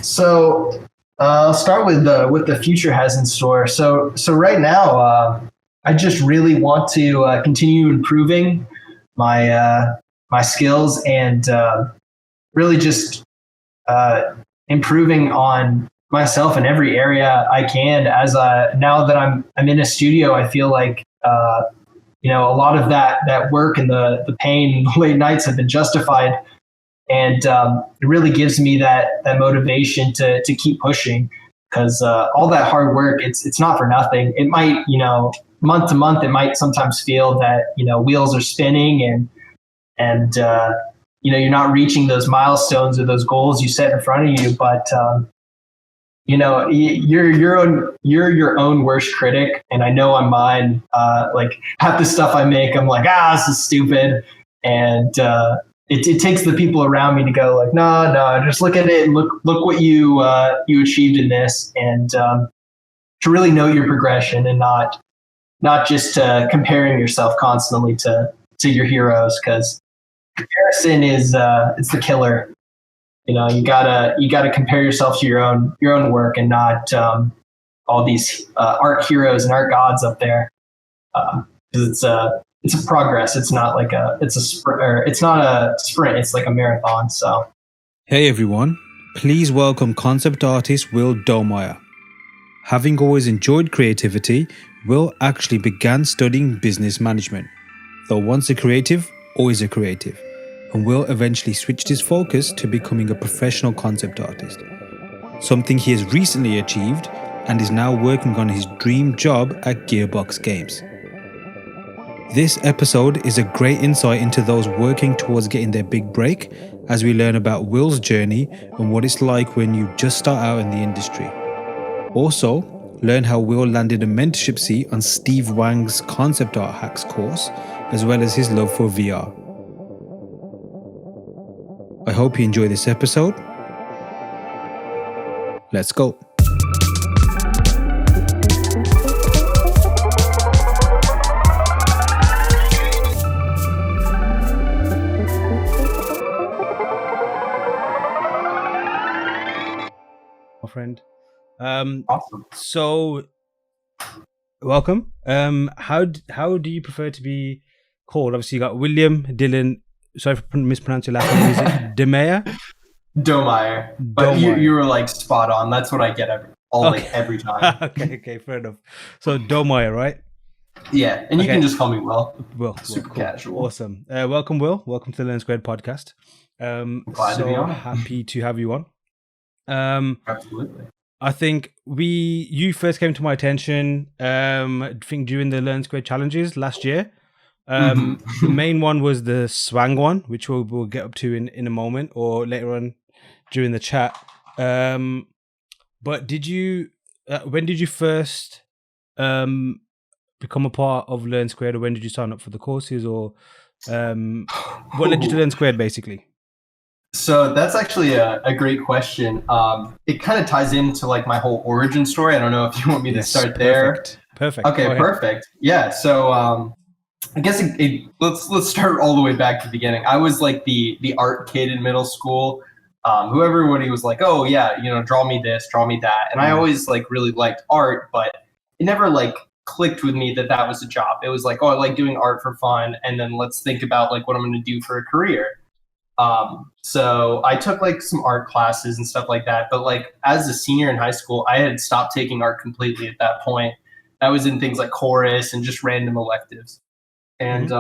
So I'll start with what the future has in store. So right now, I just really want to continue improving my skills and really just improving on myself in every area I can. As now that I'm in a studio, I feel like a lot of that work and the pain, late nights have been justified. And it really gives me that motivation to keep pushing, because all that hard work, it's not for nothing. It might, month to month, it might sometimes feel that, wheels are spinning and you're not reaching those milestones or those goals you set in front of you. But, you're your own worst critic. And I know I'm mine. Like half the stuff I make, I'm like, this is stupid. And, it takes the people around me to go like, no, just look at it and look what you achieved in this, and to really know your progression and not just comparing yourself constantly to your heroes, because comparison is it's the killer. You gotta compare yourself to your own work and not all these art heroes and art gods up there, because it's a progress. It's not like it's not a sprint. It's like a marathon. So, hey everyone, please welcome concept artist Will Domeyer. Having always enjoyed creativity, Will actually began studying business management. Though once a creative, always a creative. And Will eventually switched his focus to becoming a professional concept artist. Something he has recently achieved and is now working on his dream job at Gearbox Games. This episode is a great insight into those working towards getting their big break, as we learn about Will's journey and what it's like when you just start out in the industry. Also, learn how Will landed a mentorship seat on Steve Wang's Concept Art Hacks course, as well as his love for VR. I hope you enjoy this episode. Let's go. Friend. Awesome. So welcome. How do you prefer to be called? Obviously you got William, Dylan, sorry for mispronouncing your last name. Is it Domeyer? Domeyer. But you were like spot on. That's what I get every time. Okay, fair enough. So Domeyer, right? Yeah, and you can just call me Will. Super cool. casual. Awesome. Welcome, Will. Welcome to the Learn Squared podcast. Glad to be on. Happy to have you on. Absolutely. I think you first came to my attention, I think during the Learn Squared challenges last year. The main one was the Swang one, which we'll get up to in a moment or later on during the chat. But did you, when did you first become a part of Learn Squared, or when did you sign up for the courses, or what led you to Learn Squared basically? So that's actually a great question. It kind of ties into like my whole origin story. I don't know if you want me to start there. Perfect. Okay, perfect. Yeah. So I guess let's start all the way back to the beginning. I was like the art kid in middle school, who everybody was like, oh yeah, draw me this, draw me that. And I always like really liked art, but it never like clicked with me that was a job. It was like, oh, I like doing art for fun, and then let's think about like what I'm going to do for a career. So I took like some art classes and stuff like that, but like as a senior in high school, I had stopped taking art completely at that point. I was in things like chorus and just random electives. And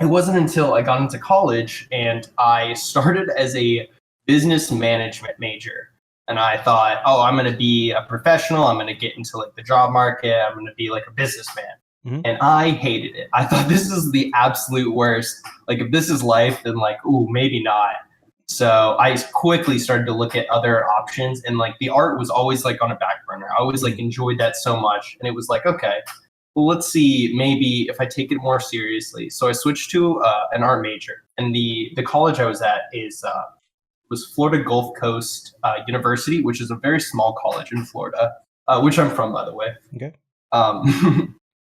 it wasn't until I got into college and I started as a business management major. And I thought, oh, I'm going to be a professional. I'm going to get into like the job market. I'm going to be like a businessman. And I hated it. I thought this is the absolute worst. Like if this is life, then like, ooh, maybe not. So I quickly started to look at other options, and like the art was always like on a back burner. I always like enjoyed that so much. And it was like, okay, well, let's see, maybe if I take it more seriously. So I switched to an art major, and the college I was at was Florida Gulf Coast University, which is a very small college in Florida, which I'm from, by the way. Okay.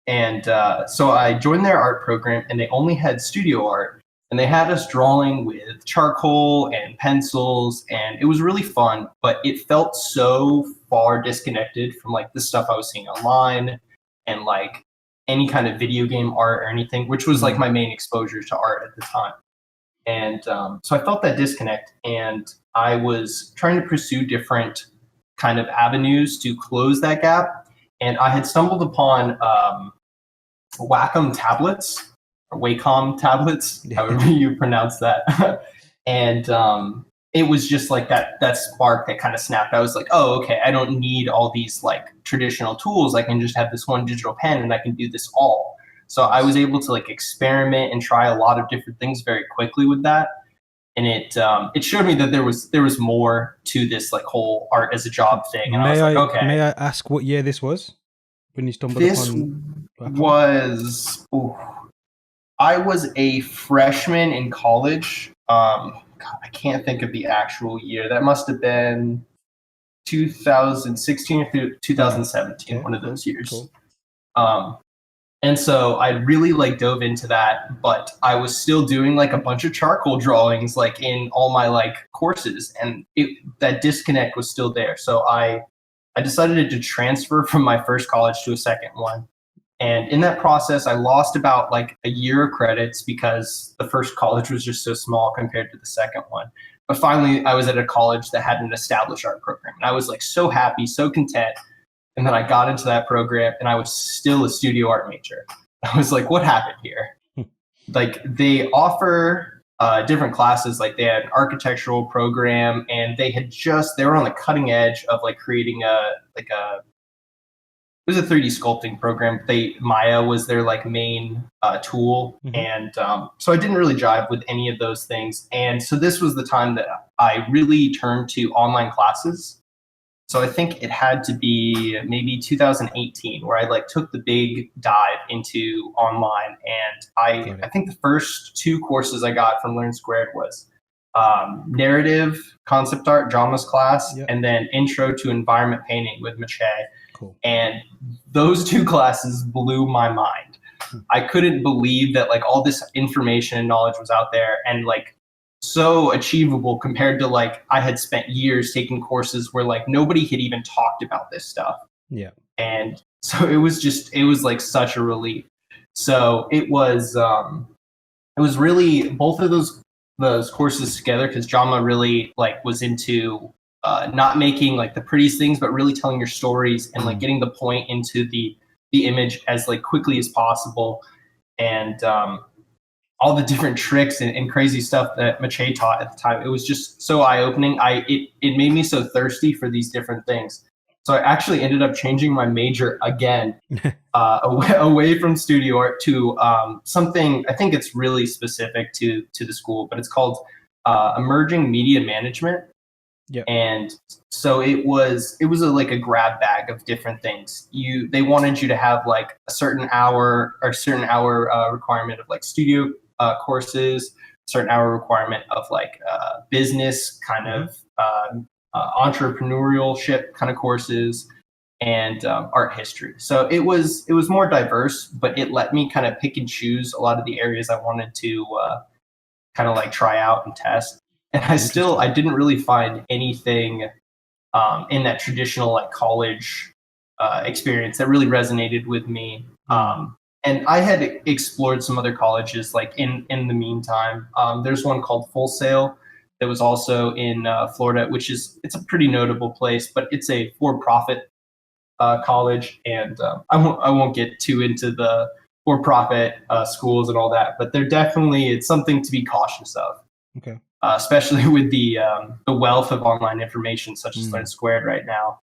And so I joined their art program, and they only had studio art. and they had us drawing with charcoal and pencils, and it was really fun, but it felt so far disconnected from like the stuff I was seeing online and like any kind of video game art or anything, which was like my main exposure to art at the time. And so I felt that disconnect, and I was trying to pursue different kind of avenues to close that gap. And I had stumbled upon Wacom tablets, or Wacom tablets, however you pronounce that. And it was just like that spark that kind of snapped. I was like, oh, okay, I don't need all these like traditional tools. I can just have this one digital pen and I can do this all. So I was able to like experiment and try a lot of different things very quickly with that. And it showed me that there was more to this like whole art as a job thing. And I was like, okay. May I ask what year this was when you stumbled This upon Wacom? was, I was a freshman in college. God, I can't think of the actual year. That must have been 2016 or 2017, one of those years. Cool. And so I really like dove into that, but I was still doing like a bunch of charcoal drawings like in all my like courses, and that disconnect was still there. So I decided to transfer from my first college to a second one. And in that process, I lost about like a year of credits because the first college was just so small compared to the second one. But finally, I was at a college that had an established art program. And I was like so happy, so content. And then I got into that program and I was still a studio art major. I was like, what happened here? Like they offer different classes, like they had an architectural program, and they were on the cutting edge of like creating it was a 3D sculpting program. Maya was their like main tool. And so I didn't really jive with any of those things. And so this was the time that I really turned to online classes. So I think it had to be maybe 2018 where I like took the big dive into online. And I think the first 2 courses I got from Learn Squared was narrative, concept art, dramas class, and then intro to environment painting with Mache. Cool. And those 2 classes blew my mind. I couldn't believe that like all this information and knowledge was out there and like so achievable compared to like I had spent years taking courses where like nobody had even talked about this stuff. Yeah. And so it was like such a relief. So it was really both of those courses together, because Jama really like was into not making like the prettiest things, but really telling your stories and like getting the point into the image as like quickly as possible. And all the different tricks and crazy stuff that Mache taught at the time, it was just so eye-opening. It made me so thirsty for these different things. So I actually ended up changing my major again, away from studio art to something, I think it's really specific to the school, but it's called emerging media management. Yeah. And so it was like a grab bag of different things. They wanted you to have like a certain hour requirement of like studio courses, certain hour requirement of like business kind of entrepreneurship kind of courses, and art history. So it was more diverse, but it let me kind of pick and choose a lot of the areas I wanted to kind of like try out and test. And I didn't really find anything in that traditional like college experience that really resonated with me. And I had explored some other colleges like in the meantime. There's one called Full Sail that was also in Florida, it's a pretty notable place, but it's a for-profit college. And I won't get too into the for-profit schools and all that, but it's something to be cautious of. Okay. Especially with the wealth of online information such as Learn Squared right now.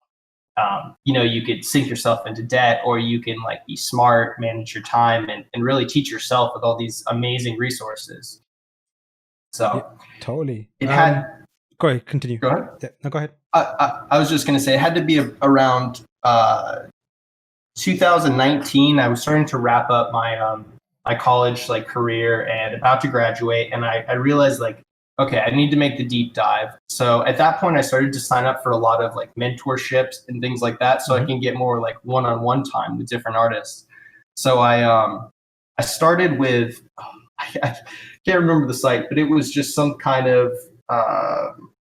You could sink yourself into debt, or you can like be smart, manage your time, and really teach yourself with all these amazing resources. So yeah, totally. It had. Go ahead. Continue. Go ahead. Yeah, no, go ahead. I was just going to say it had to be around 2019. I was starting to wrap up my college like career and about to graduate, and I realized like, okay, I need to make the deep dive. So at that point, I started to sign up for a lot of like mentorships and things like that, so I can get more like one-on-one time with different artists. So I started with, I can't remember the site, but it was just some kind of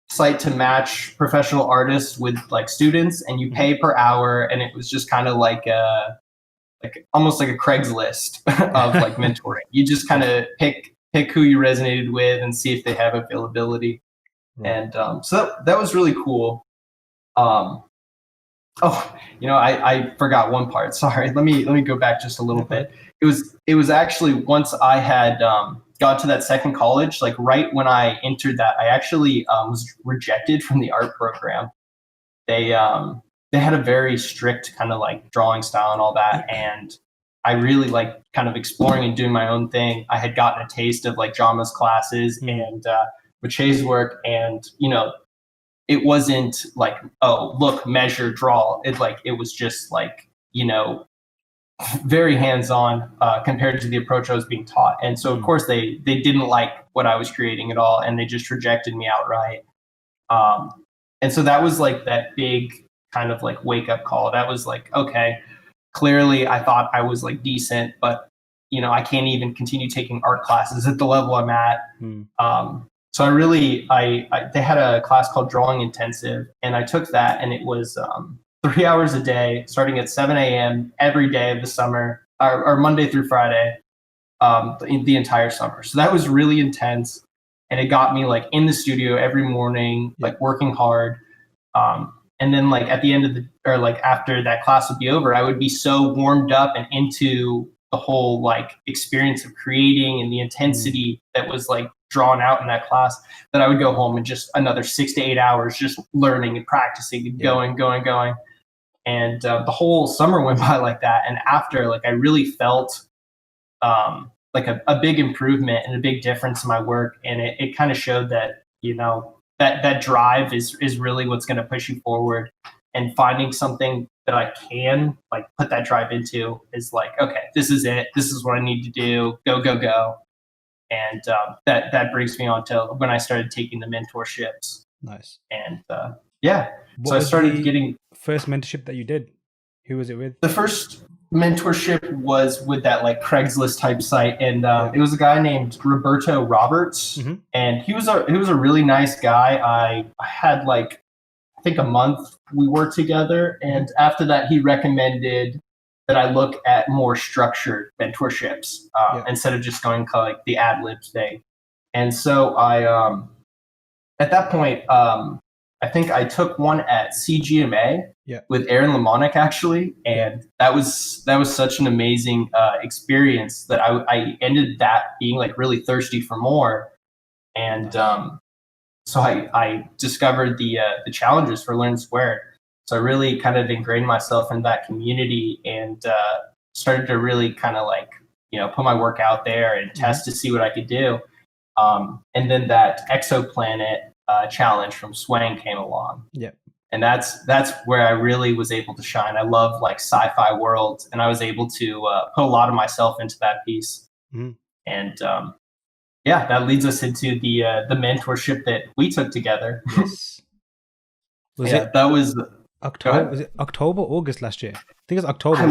site to match professional artists with like students, and you pay per hour, and it was just kind of like almost like a Craigslist of like mentoring. You just kind of pick who you resonated with and see if they have availability. Right. And so that was really cool. Oh, I forgot one part. Sorry. Let me go back just a little bit. It was actually once I had got to that second college, like right when I entered that, I actually was rejected from the art program. They had a very strict kind of like drawing style and all that, and I really like kind of exploring and doing my own thing. I had gotten a taste of like Jama's classes and Mache's work, and it wasn't like, oh, look, measure, draw. It was just like, very hands-on compared to the approach I was being taught. And so, of course, they didn't like what I was creating at all, and they just rejected me outright. And so that was like that big kind of like wake-up call. That was like, okay, clearly I thought I was like decent, but, I can't even continue taking art classes at the level I'm at. So they had a class called Drawing Intensive, and I took that, and it was 3 hours a day, starting at 7 a.m. every day of the summer, or Monday through Friday, the entire summer. So that was really intense, and it got me like in the studio every morning, like working hard. And then like at the end of after that class would be over, I would be so warmed up and into the whole like experience of creating and the intensity that was like drawn out in that class, that I would go home and just another 6 to 8 hours just learning and practicing and going. And the whole summer went by like that. And after, like, I really felt like a big improvement and a big difference in my work. And it kind of showed that, that drive is really what's going to push you forward. And finding something that I can like put that drive into is like, okay, this is it. This is what I need to do. Go. And that brings me on to when I started taking the mentorships. Nice. And so I started getting first mentorship that you did. Who was it with? The first mentorship was with that like Craigslist type site, and it was a guy named Roberto Roberts, and he was a really nice guy. I had like I think a month we worked together, and after that he recommended that I look at more structured mentorships instead of just going kind of like the ad lib thing. And so I at that point I think I took one at CGMA with Aaron Lamonic actually, and that was such an amazing experience that I ended that being like really thirsty for more, and so I discovered the challenges for Learn Squared. So I really kind of ingrained myself in that community and started to really kind of like put my work out there and test to see what I could do, and then that exoplanet challenge from Swang came along. And that's where I really was able to shine. I love like sci-fi worlds, and I was able to put a lot of myself into that piece. And that leads us into the mentorship that we took together. Yes. That was October. Was it October, August last year? I think it was October.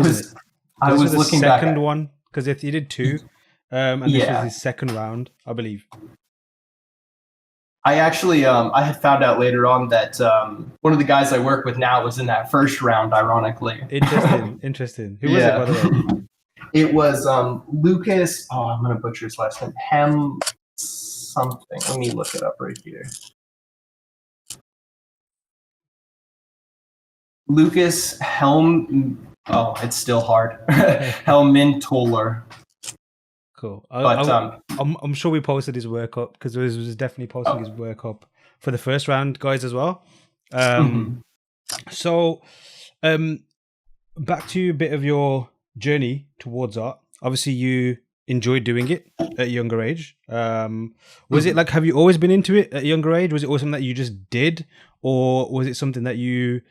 I was looking back. Second one, because if you did two, and this was his second round, I believe. I actually I had found out later on that one of the guys I work with now was in that first round, ironically. Interesting. Who was it, by the way? It was Lucas. Oh, I'm gonna butcher his last name. Hem something. Let me look it up right here. Lucas Helm. Oh, it's still hard. Helmintoller. Cool. I'm sure we posted his work up, because there was definitely posting his work up for the first round guys as well. So, back to a bit of your journey towards art. Obviously, you enjoyed doing it at a younger age. Was it like, have you always been into it at a younger age? Was it always something that you just did, or was it something that you,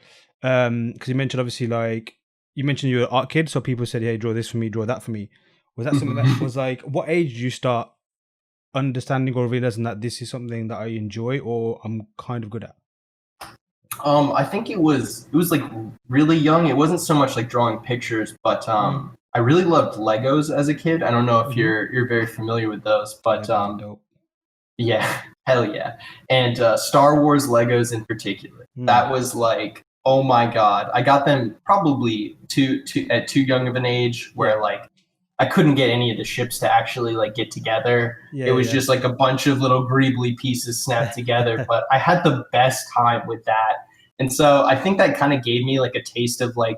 because you mentioned obviously like you mentioned you were an art kid, so people said, "Hey, draw this for me, draw that for me." Was that something that was like, what age did you start understanding or realizing that this is something that I enjoy or I'm kind of good at? I think it was like really young. It wasn't so much like drawing pictures, but I really loved Legos as a kid. I don't know if Mm-hmm. you're very familiar with those, but Legos are dope. yeah, hell yeah. And Star Wars Legos in particular. Mm. That was like, oh my God. I got them probably at too young of an age Yeah. where like I couldn't get any of the ships to actually like get together. It was Yeah, just like a bunch of little greebly pieces snapped together, yeah. but I had the best time with that. And so I think that kind of gave me like a taste of like,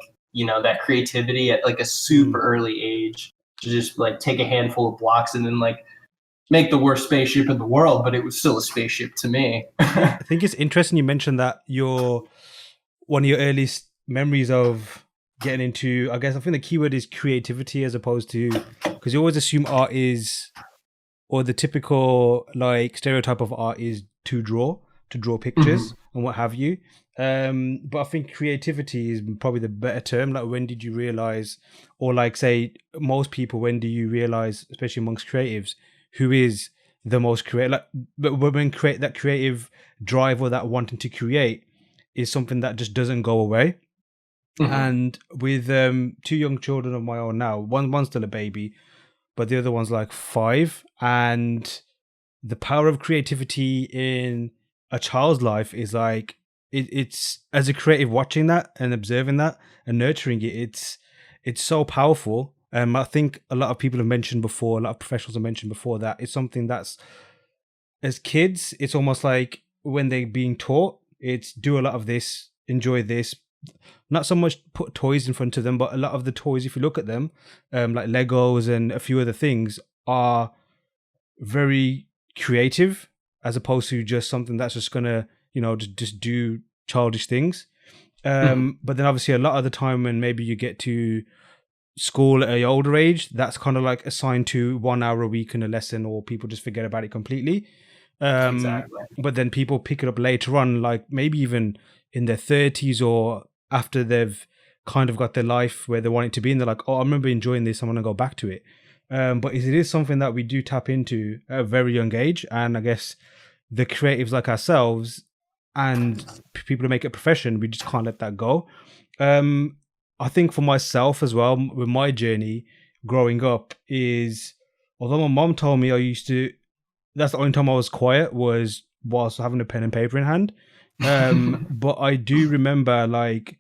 that creativity at like a super Mm. early age to just like take a handful of blocks and then like make the worst spaceship in the world, but it was still a spaceship to me. I think it's interesting you mentioned that your one of your earliest memories of getting into, I guess I think the keyword is creativity as opposed to, because you always assume art is, or the typical like stereotype of art is to draw pictures Mhm. and what have you. But I think creativity is probably the better term. Like, when did you realize, or like say most people, when do you realize, especially amongst creatives, who is the most creative? Like, but when create that creative drive or that wanting to create is something that just doesn't go away. Mhm. And with two young children of my own now, one's still a baby, but the other one's like 5, and the power of creativity in a child's life is like it's as a creative watching that and observing that and nurturing it, it's so powerful. I think a lot of people have mentioned before, a lot of professionals have mentioned before, that it's something that's, as kids, it's almost like when they're being taught, it's do a lot of this, enjoy this, not so much put toys in front of them, but a lot of the toys, if you look at them, like Legos and a few other things, are very creative, as opposed to just something that's just gonna, just do childish things. Mhm. But then obviously a lot of the time when maybe you get to school at an older age, that's kind of like assigned to 1 hour a week in a lesson, or people just forget about it completely. Exactly. But then people pick it up later on, like maybe even in their 30s, or after they've kind of got their life where they want it to be, and they're like, oh, I remember enjoying this, I want to go back to it. But it is something that we do tap into at a very young age. And I guess the creatives like ourselves and people who make it a profession, we just can't let that go. Um, I think for myself as well, with my journey growing up, is although my mom told me I used to, that's the only time I was quiet was whilst having a pen and paper in hand. But I do remember, like,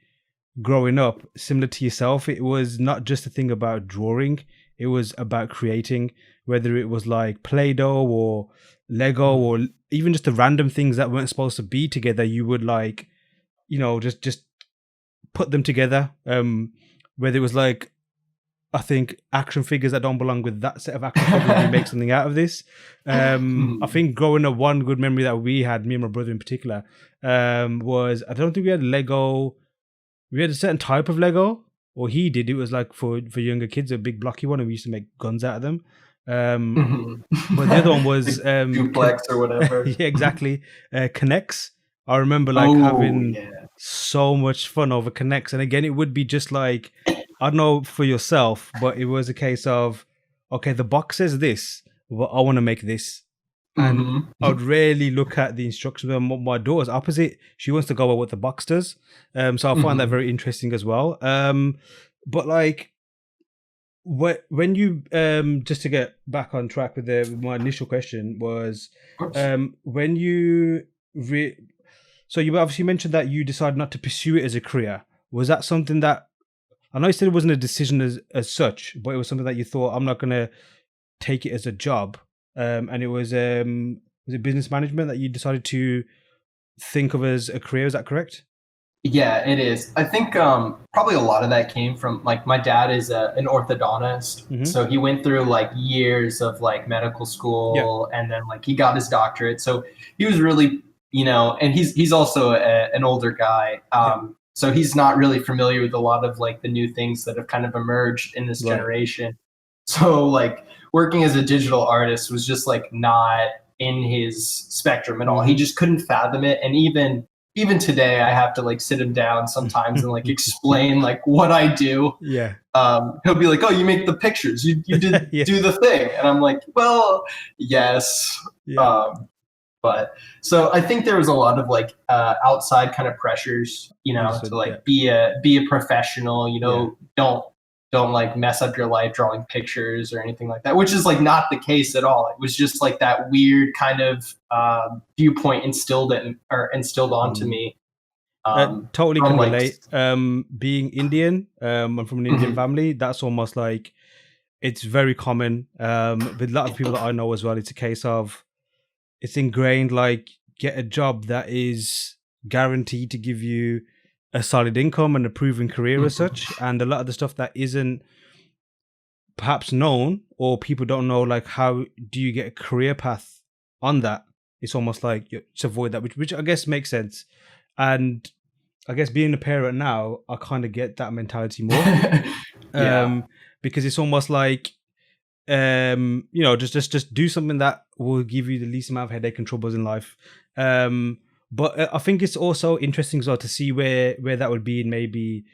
growing up, similar to yourself, it was not just a thing about drawing, it was about creating, whether it was like Play-Doh or Lego, or even just the random things that weren't supposed to be together. You would like, just put them together. Whether it was like, I think action figures that don't belong with that set of action figures, and you make something out of this. I Mhm. think growing up, one good memory that we had, me and my brother in particular, was, I don't think we had Lego. We had a certain type of Lego, or he did. It was like for younger kids, a big blocky one, and we used to make guns out of them. Um, Mhm. but the other one was The duplex or whatever. yeah, exactly. Connects. I remember like Oh having yeah. so much fun over Connects, and again, it would be just like, I don't know for yourself, but it was a case of, okay, the box says this, but I want to make this, and Mhm. I would rarely look at the instructions. My daughter's opposite; she wants to go by what the box does. So I find that Mhm. very interesting as well. But like, when you just to get back on track with the with my initial question was, Of course. when you so you obviously mentioned that you decided not to pursue it as a career. Was that something that, I know you said it wasn't a decision as such, but it was something that you thought, I'm not gonna take it as a job, and it was it business management that you decided to think of as a career? Is that correct? Yeah, it is. I think probably a lot of that came from like my dad is an orthodontist, Mm-hmm. so he went through like years of like medical Yeah. school, and then like he got his doctorate. So he was really, and he's also an older guy, Yeah. so he's not really familiar with a lot of like the new things that have kind of emerged in this Right. generation. So like working as a digital artist was just like not in his spectrum at all. He Mm-hmm. just couldn't fathom it, and even today I have to like sit him down sometimes and like explain like what I do. Yeah. He'll be like, oh, you make the pictures, you did Yeah. do the thing, and I'm like, well, yes. Yeah. Um, but so I think there was a lot of like outside kind of pressures, to Understood. Yeah. like be a professional, Yeah. don't don't like mess up your life drawing pictures or anything like that, which is like not the case at all. It was just like that weird kind of viewpoint instilled onto me. Totally From can like, relate. Being Indian, I'm from an Indian family. That's almost like it's very common. With a lot of people that I know as well, it's a case of it's ingrained. Like, get a job that is guaranteed to give you a solid income and a proven career as such. And a lot of the stuff that isn't perhaps known or people don't know, like how do you get a career path on that? It's almost like you just avoid that, which I guess makes sense. And I guess being a parent now, I kind of get that mentality more. yeah. Because it's almost like just do something that will give you the least amount of headache and troubles in life. But I think it's also interesting as well to see where that would be in maybe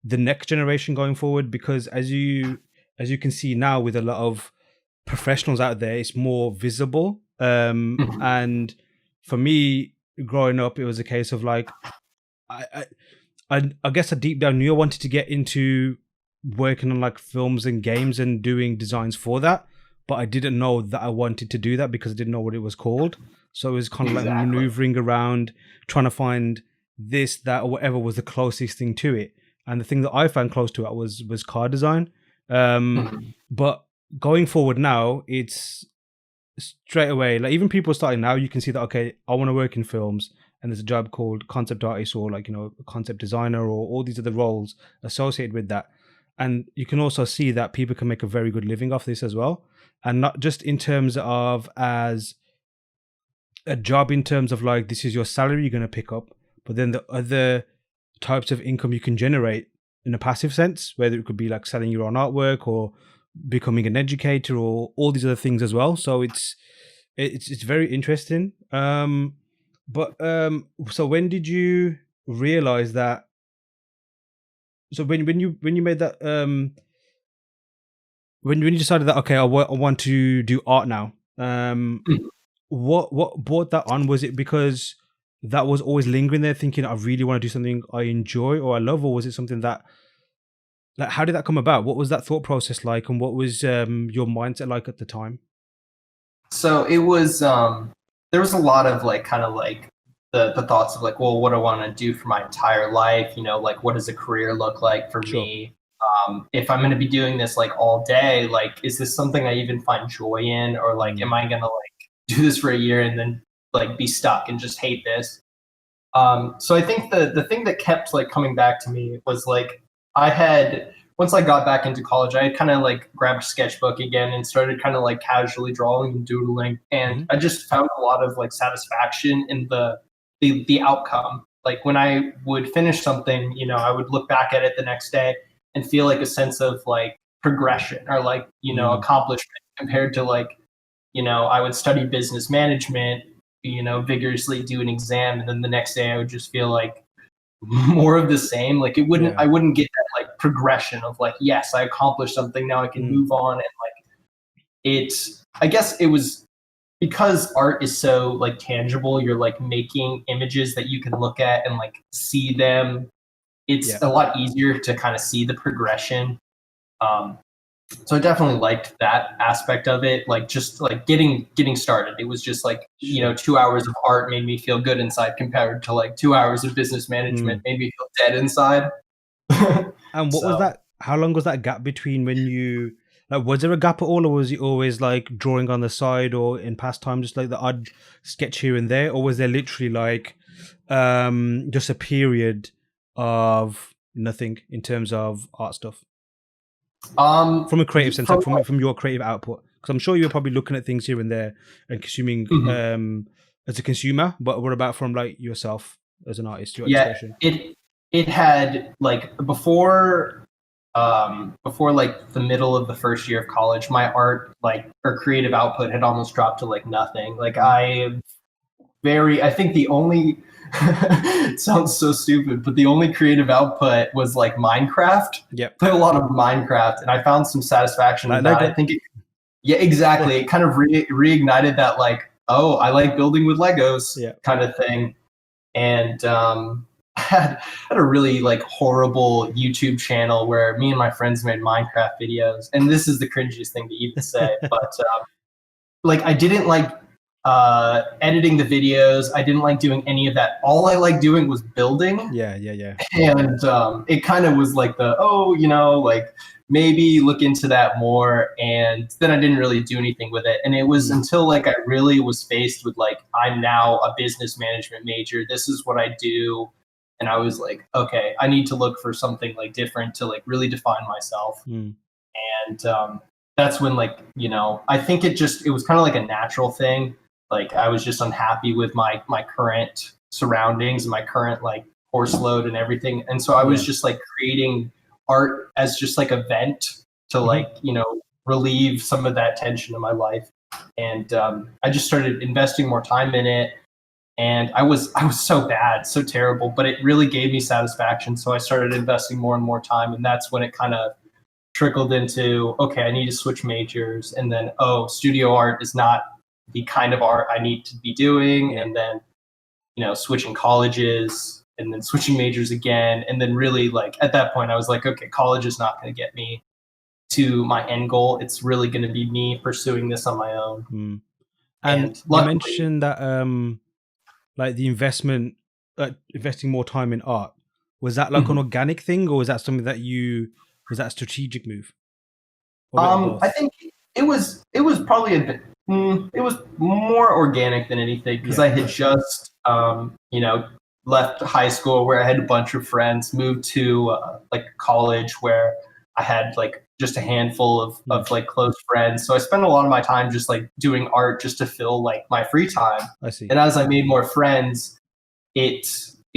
the next generation going forward, because as you can see now with a lot of professionals out there, it's more visible. And for me, growing up, it was a case of like I guess I deep down knew I wanted to get into working on like films and games and doing designs for that, but I didn't know that I wanted to do that because I didn't know what it was called. So it was kind of like maneuvering around, trying to find this, that, or whatever was the closest thing to it. And the thing that I found close to it was car design. But going forward now, it's straight away, like even people starting now, you can see that, okay, I want to work in films, and there's a job called concept artist or like, concept designer or all these other roles associated with that. And you can also see that people can make a very good living off this as well. And not just in terms of as a job in terms of like, this is your salary you're going to pick up, but then the other types of income you can generate in a passive sense, whether it could be like selling your own artwork or becoming an educator or all these other things as well. So it's very interesting. So when did you realize that? So when you made that when you decided that, okay, I want to do art now, what brought that on? Was it because that was always lingering there, thinking I really want to do something I enjoy or I love, or was it something that, like, how did that come about? What was that thought process like, and what was your mindset like at the time? So it was there was a lot of like kind of like the thoughts of like, well, what do I want to do for my entire life? Like what does a career look like for me? If I'm going to be doing this like all day, like, is this something I even find joy in, or like, am I going to like do this for a year and then like be stuck and just hate this? So I think the thing that kept like coming back to me was like, once I got back into college, I had kind of like grabbed a sketchbook again and started kind of like casually drawing and doodling. And I just found a lot of like satisfaction in the outcome. Like when I would finish something, I would look back at it the next day and feel like a sense of like progression or like, accomplishment, compared to like, I would study business management, vigorously do an exam, and then the next day I would just feel like more of the same. Like I wouldn't get that like progression of like, yes, I accomplished something, now I can move on. And like I guess it was because art is so like tangible, you're like making images that you can look at and like see them. It's a lot easier to kind of see the progression. So I definitely liked that aspect of it. Like just like getting started. It was just like, 2 hours of art made me feel good inside, compared to like 2 hours of business management made me feel dead inside. And what was that? How long was that gap between when you, like, was there a gap at all, or was it always like drawing on the side or in past time, just like the odd sketch here and there, or was there literally like just a period of nothing in terms of art stuff? From a creative sense, like from your creative output, because I'm sure you're probably looking at things here and there and consuming as a consumer, but what about from like yourself as an artist, your expression? It had like before like the middle of the first year of college, my art like or creative output had almost dropped to like nothing. Like I think the only it sounds so stupid, but the only creative output was like Minecraft. Played a lot of Minecraft, and I found some satisfaction in that. I think exactly. It kind of reignited that like, oh, I like building with Legos kind of thing. And had a really like horrible YouTube channel where me and my friends made Minecraft videos, and this is the cringiest thing to even say, but like I didn't like editing the videos. I didn't like doing any of that. All I liked doing was building. Yeah. And it kind of was like like maybe look into that more. And then I didn't really do anything with it. And it was until like I really was faced with like, I'm now a business management major. This is what I do. And I was like, okay, I need to look for something like different to like really define myself. And that's when like, I think it was kind of like a natural thing. Like I was just unhappy with my current surroundings and my current like course load and everything. And so I was just like creating art as just like a vent to like, relieve some of that tension in my life. And I just started investing more time in it. And I was so bad, so terrible, but it really gave me satisfaction. So I started investing more and more time. And that's when it kind of trickled into, okay, I need to switch majors. And then, studio art is not the kind of art I need to be doing. And then, switching colleges and then switching majors again. And then really like at that point I was like, okay, college is not going to get me to my end goal. It's really going to be me pursuing this on my own. And you mentioned that like the investing more time in art, was that like an organic thing, or was that something that was that a strategic move? I think it was probably a bit, it was more organic than anything, because I had just, left high school where I had a bunch of friends, moved to like college where I had like just a handful of like close friends. So I spent a lot of my time just like doing art just to fill like my free time. I see. And as I made more friends, it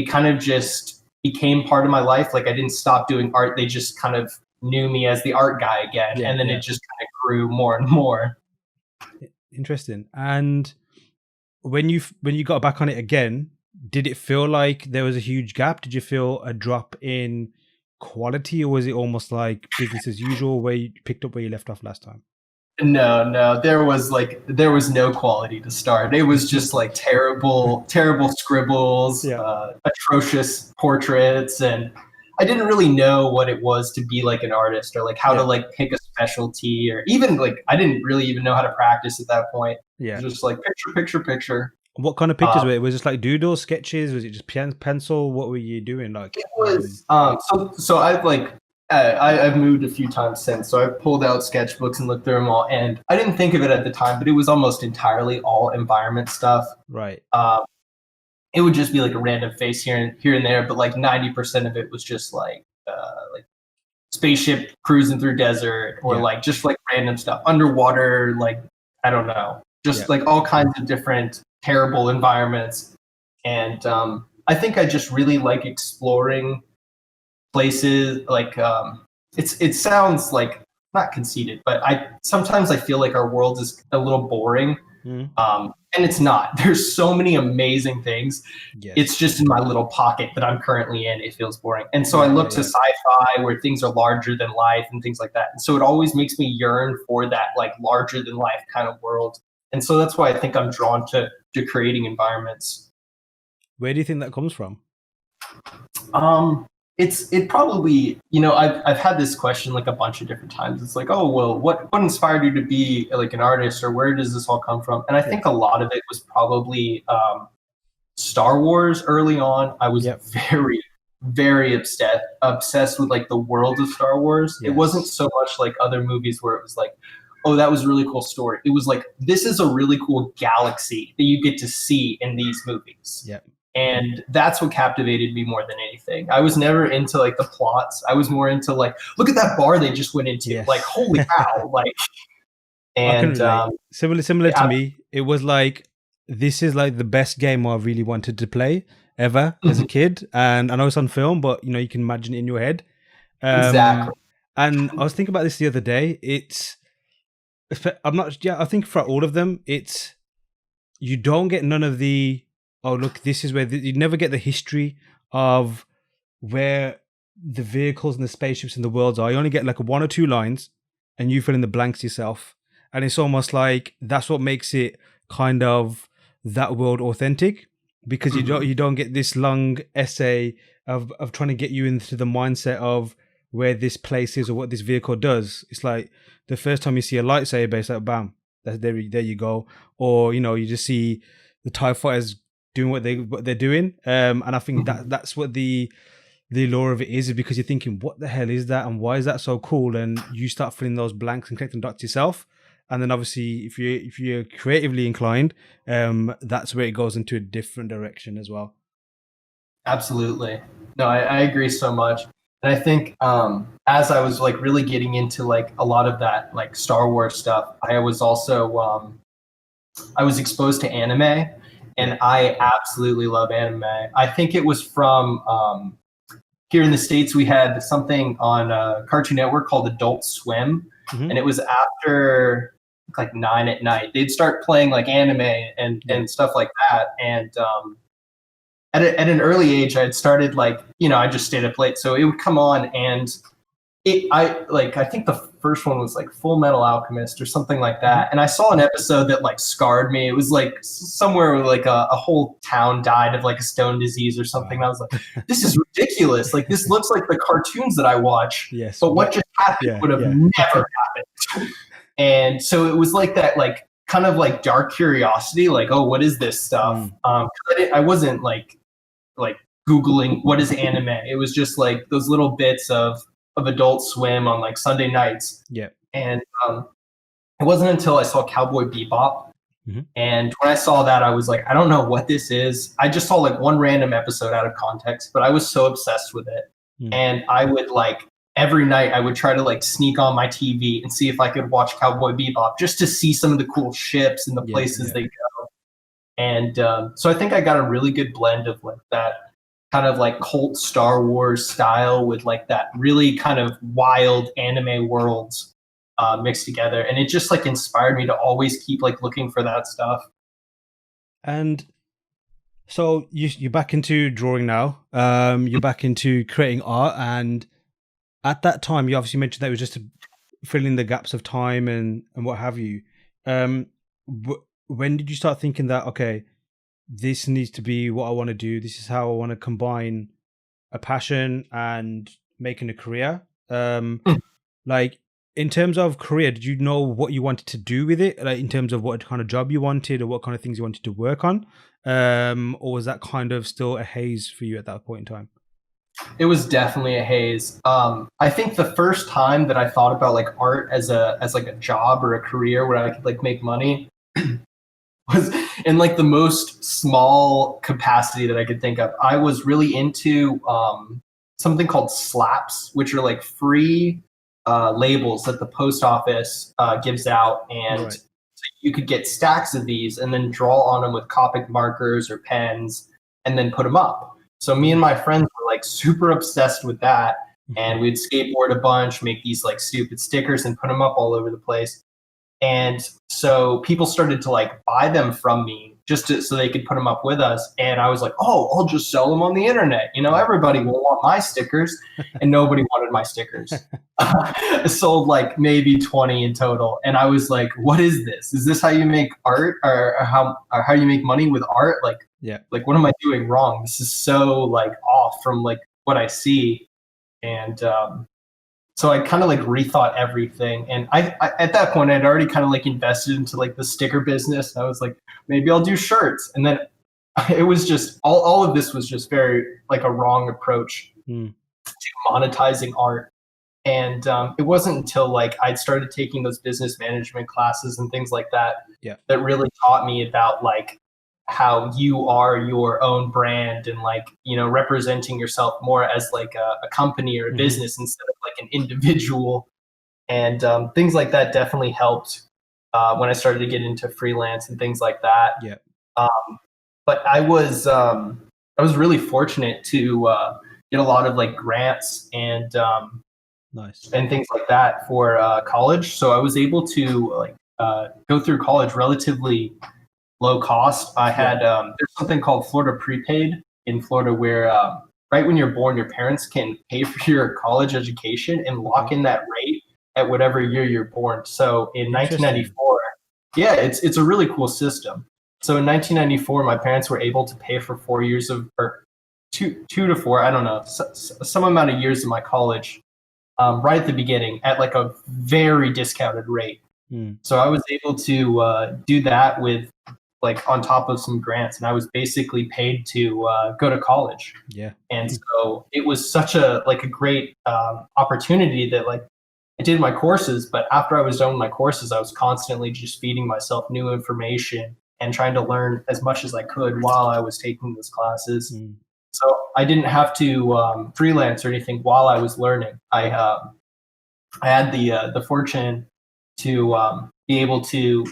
kind of just became part of my life. Like I didn't stop doing art. They just kind of knew me as the art guy again. And then it just kind of grew more and more. Interesting. And when you got back on it again, did it feel like there was a huge gap? Did you feel a drop in quality, or was it almost like business as usual where you picked up where you left off last time? No, there was no quality to start. It was just like terrible scribbles, atrocious portraits, and I didn't really know what it was to be like an artist, or like how to like pick a specialty, or even like I didn't really even know how to practice at that point. Yeah, just like picture. What kind of pictures were it? Was it just like doodles, sketches? Was it just pencil? What were you doing? Like it was so I've like I've moved a few times since, so I've pulled out sketchbooks and looked through them all, and I didn't think of it at the time, but it was almost entirely all environment stuff. Right. It would just be like a random face here and there, but like 90% of it was just like spaceship cruising through desert, or like just like random stuff underwater, like I don't know, just like all kinds of different terrible environments. And I think I just really like exploring places. Like it sounds like not conceited, but sometimes I feel like our world is a little boring. And it's not. There's so many amazing things. It's just in my little pocket that I'm currently in. It feels boring. And so I look to sci-fi where things are larger than life and things like that. And so it always makes me yearn for that like larger than life kind of world. And so that's why I think I'm drawn to creating environments. Where do you think that comes from? It probably, I've had this question like a bunch of different times. It's like, oh, well, what inspired you to be like an artist, or where does this all come from? And I think a lot of it was probably Star Wars early on. I was very, very obsessed with like the world of Star Wars. It wasn't so much like other movies where it was like, oh, that was a really cool story. It was like, this is a really cool galaxy that you get to see in these movies. And that's what captivated me more than anything. I was never into like the plots. I was more into like, look at that bar they just went into. Like, holy cow! Like, and similar to me, it was like, this is like the best game I really wanted to play ever as a kid. And I know it's on film, but you can imagine it in your head. Exactly. And I was thinking about this the other day. I think for all of them, it's, you don't get none of the, oh, look, this is where you never get the history of where the vehicles and the spaceships and the worlds are. You only get like one or two lines and you fill in the blanks yourself. And it's almost like that's what makes it kind of that world authentic. because you don't get this long essay of trying to get you into the mindset of where this place is or what this vehicle does. It's like the first time you see a lightsaber, it's like bam, there you go. Or you just see the TIE fighters doing what they're doing. And I think that's what the allure of it is because you're thinking, what the hell is that, and why is that so cool? And you start filling those blanks and connecting dots yourself. And then obviously, if you're creatively inclined, that's where it goes into a different direction as well. Absolutely. No, I agree so much. And I think as I was like really getting into like a lot of that like Star Wars stuff, I was also I was exposed to anime, and I absolutely love anime. I think it was from here in the States, we had something on Cartoon Network called Adult Swim, and it was after like 9 at night. They'd start playing like anime and stuff like that. And at an early age, I had started like, I just stayed up late. So it would come on, and I think the first one was like Full Metal Alchemist or something like that. And I saw an episode that like scarred me. It was like somewhere where like a whole town died of like a stone disease or something. And I was like, this is ridiculous. Like this looks like the cartoons that I watch. Yes. But what just happened would have never happened. And so it was like that, like kind of like dark curiosity, like, oh, what is this stuff? I wasn't like Googling what is anime. It was just like those little bits of Adult Swim on like Sunday nights. Yeah. And it wasn't until I saw Cowboy Bebop. And when I saw that, I was like, I don't know what this is. I just saw like one random episode out of context, but I was so obsessed with it. And I would like every night I would try to like sneak on my TV and see if I could watch Cowboy Bebop just to see some of the cool ships and the places they go. And so I think I got a really good blend of like that kind of like cult Star Wars style with like that really kind of wild anime worlds mixed together. And it just like inspired me to always keep like looking for that stuff. And so you're back into drawing now. You're back into creating art. And at that time, you obviously mentioned that it was just to fill in the gaps of time and what have you. When did you start thinking that, okay, this needs to be what I want to do. This is how I want to combine a passion and making a career. Like in terms of career, did you know what you wanted to do with it? Like in terms of what kind of job you wanted or what kind of things you wanted to work on? Or was that kind of still a haze for you at that point in time? It was definitely a haze. I think the first time that I thought about like art as like a job or a career where I could like make money was in like the most small capacity that I could think of. I was really into something called slaps, which are like free labels that the post office gives out. And so you could get stacks of these and then draw on them with Copic markers or pens and then put them up. So me and my friends were like super obsessed with that. And we'd skateboard a bunch, make these like stupid stickers and put them up all over the place. And so people started to like buy them from me just so they could put them up with us. And I was like, oh, I'll just sell them on the internet. Everybody will want my stickers, and nobody wanted my stickers. I sold like maybe 20 in total. And I was like, what is this? Is this how you make art or how you make money with art? Like, what am I doing wrong? This is so like off from like what I see. And, so I kind of like rethought everything. And I at that point, I'd already kind of like invested into like the sticker business. I was like, maybe I'll do shirts. And then it was just, all of this was just very like a wrong approach to monetizing art. And it wasn't until like I'd started taking those business management classes and things like that, that really taught me about like how you are your own brand and like, representing yourself more as like a company or a business instead of like an individual. And things like that definitely helped when I started to get into freelance and things like that. But I was really fortunate to get a lot of like grants and and things like that for college. So I was able to like go through college relatively low cost. I had there's something called Florida Prepaid in Florida where right when you're born, your parents can pay for your college education and lock in that rate at whatever year you're born. So in 1994, it's a really cool system. So in 1994, my parents were able to pay for 4 years of, or two to four, I don't know, some amount of years of my college, right at the beginning at like a very discounted rate. So I was able to do that with like on top of some grants, and I was basically paid to go to college. Yeah. And so it was such a like a great opportunity that like I did my courses, but after I was done with my courses, I was constantly just feeding myself new information and trying to learn as much as I could while I was taking those classes. So I didn't have to freelance or anything while I was learning. I had the fortune to be able to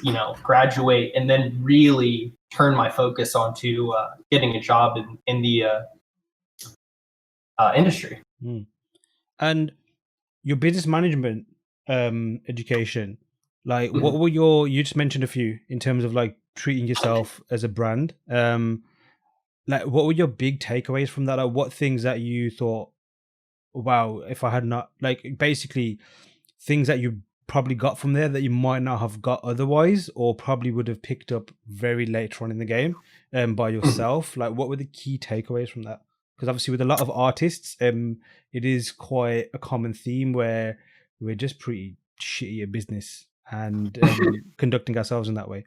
graduate and then really turn my focus onto getting a job in the industry. And your business management education, like what were you just mentioned a few in terms of like treating yourself as a brand. Like what were your big takeaways from that? Like what things that you thought, wow, if I had not, like basically things that you probably got from there that you might not have got otherwise, or probably would have picked up very later on in the game by yourself. Like what were the key takeaways from that? Because obviously with a lot of artists, it is quite a common theme where we're just pretty shitty at business and conducting ourselves in that way.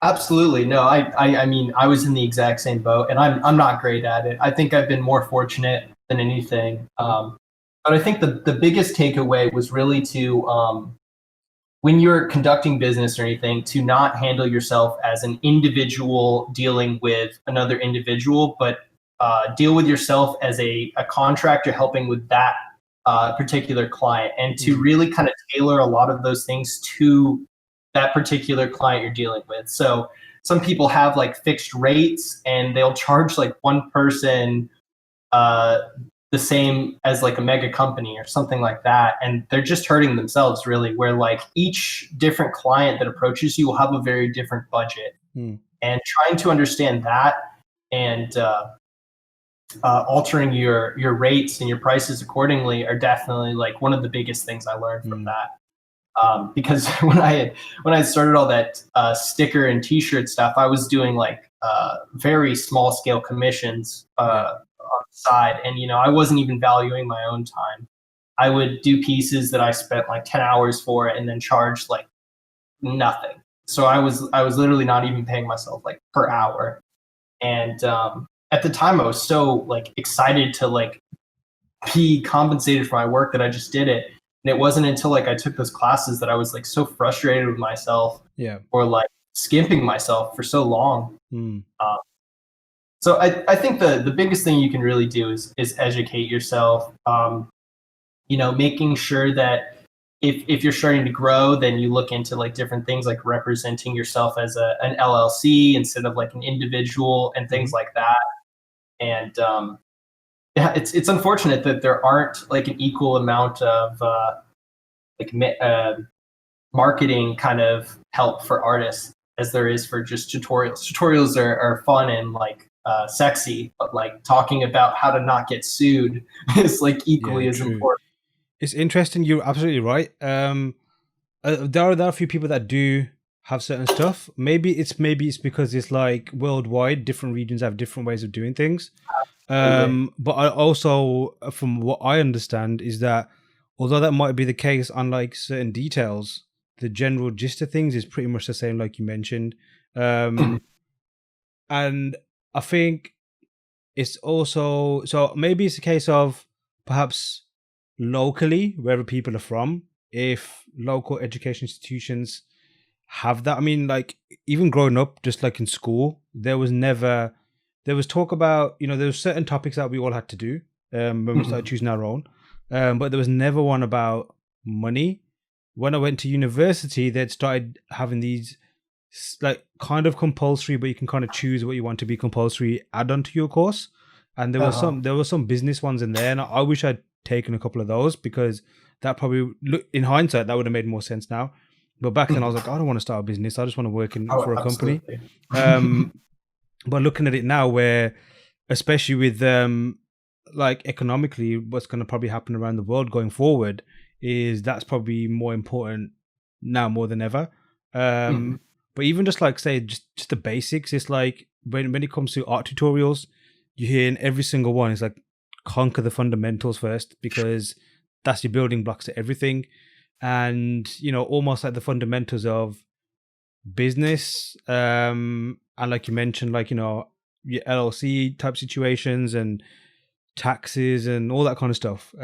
Absolutely. No, I mean, I was in the exact same boat, and I'm not great at it. I think I've been more fortunate than anything. But I think the biggest takeaway was really to, when you're conducting business or anything, to not handle yourself as an individual dealing with another individual, but deal with yourself as a contractor helping with that particular client, and to really kind of tailor a lot of those things to that particular client you're dealing with. So some people have like fixed rates, and they'll charge like one person the same as like a mega company or something like that, and they're just hurting themselves really, where like each different client that approaches you will have a very different budget. And trying to understand that and altering your rates and your prices accordingly are definitely like one of the biggest things I learned from that. Because when I had started all that sticker and T-shirt stuff, I was doing like very small scale commissions on the side, and I wasn't even valuing my own time. I would do pieces that I spent like 10 hours for and then charge like nothing. So I was literally not even paying myself like per hour. And at the time, I was so like excited to like be compensated for my work that I just did it. And it wasn't until like I took those classes that I was like so frustrated with myself, or like skimping myself for so long. So I think the biggest thing you can really do is educate yourself. Making sure that if you're starting to grow, then you look into like different things like representing yourself as an LLC instead of like an individual and things like that. And yeah, it's unfortunate that there aren't like an equal amount of marketing kind of help for artists as there is for just tutorials. Tutorials are fun and like sexy, but like talking about how to not get sued is like equally as important. It's interesting. You're absolutely right. There are a few people that do have certain stuff. Maybe it's because it's like worldwide, different regions have different ways of doing things. But I also, from what I understand, is that although that might be the case on like certain details, the general gist of things is pretty much the same, like you mentioned. And I think it's also, so maybe it's a case of perhaps locally, wherever people are from, if local education institutions have that. I mean, like even growing up, just like in school, there was talk about, there was certain topics that we all had to do when we started choosing our own, but there was never one about money. When I went to university, they'd started having these like kind of compulsory, but you can kind of choose what you want to be compulsory add on to your course. And there were some business ones in there, and I wish I'd taken a couple of those, because that probably, in hindsight, that would have made more sense now. But back then I was like, I don't want to start a business. I just want to work for a company. But looking at it now, where especially with like economically, what's going to probably happen around the world going forward, is that's probably more important now more than ever. But even just like say just the basics, it's like when it comes to art tutorials, you hear in every single one, it's like conquer the fundamentals first because that's your building blocks to everything. And almost like the fundamentals of business, and like you mentioned, like your LLC type situations and taxes and all that kind of stuff.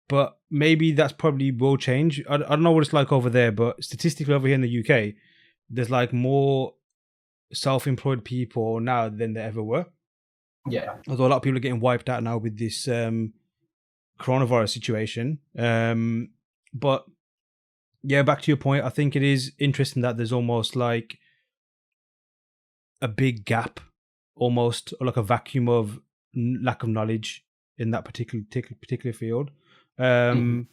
But maybe that's probably will change. I don't know what it's like over there, but statistically over here in the UK, there's like more self-employed people now than there ever were. Yeah. Although a lot of people are getting wiped out now with this coronavirus situation. But yeah, back to your point, I think it is interesting that there's almost like a big gap, almost or like a vacuum of lack of knowledge in that particular field. Mhm.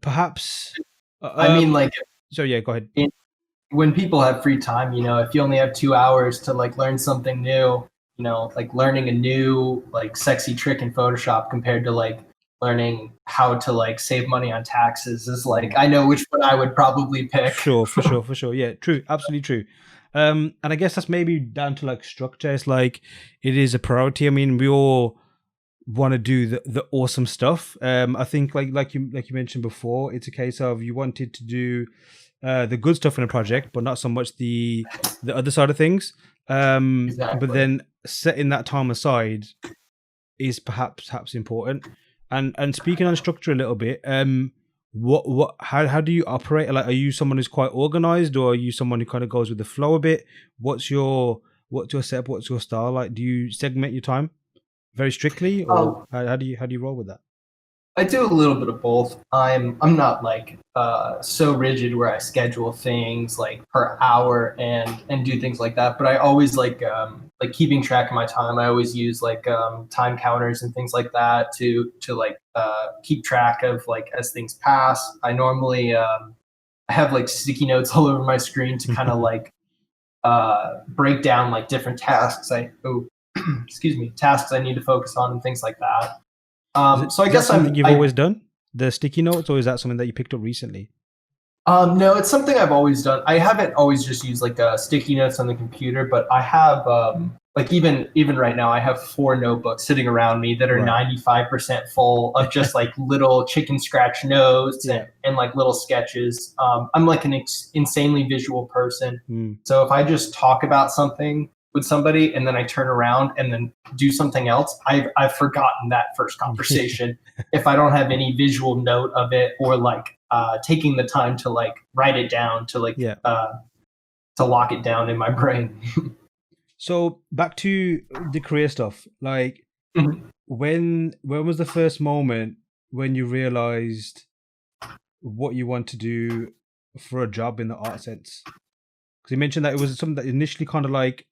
Perhaps. I mean, like, So yeah, go ahead. when people have free time, if you only have 2 hours to like learn something new, like learning a new like sexy trick in Photoshop compared to like learning how to like save money on taxes is like, I know which one I would probably pick. For sure. Yeah, true, absolutely true. And I guess that's maybe down to like structure. It's like it is a priority. I mean, we all want to do the awesome stuff. I think like you mentioned before, it's a case of you wanted to do the good stuff in a project, but not so much the other side of things. But Exactly. then setting that time aside is perhaps important. And speaking on structure a little bit, what how do you operate? Like, are you someone who's quite organized, or are you someone who kind of goes with the flow a bit? What's your setup? What's your style? Like, do you segment your time very strictly, or Um, how do you roll with that? I do a little bit of both. I'm not like so rigid where I schedule things like per hour and do things like that. But I always like keeping track of my time. I always use like time counters and things like that to like keep track of like as things pass. I normally I have like sticky notes all over my screen to kind of like break down like different tasks. Excuse me, tasks I need to focus on and things like that. So I Is that guess something you've I always done? The sticky notes, or is that something that you picked up recently? no, it's something I've always done. I haven't always just used like sticky notes on the computer, but I have like even right now I have 4 notebooks sitting around me that are Right. 95% full of just like little chicken scratch notes Yeah. and like little sketches. I'm like an insanely visual person, Mm. so if I just talk about something with somebody and then I turn around and then do something else, I've forgotten that first conversation if I don't have any visual note of it or like taking the time to like write it down to like Yeah. to lock it down in my brain. So back to the career stuff. Like, Mhm. when was the first moment when you realized what you want to do for a job in the art sense? Because you mentioned that it was something that initially kind of like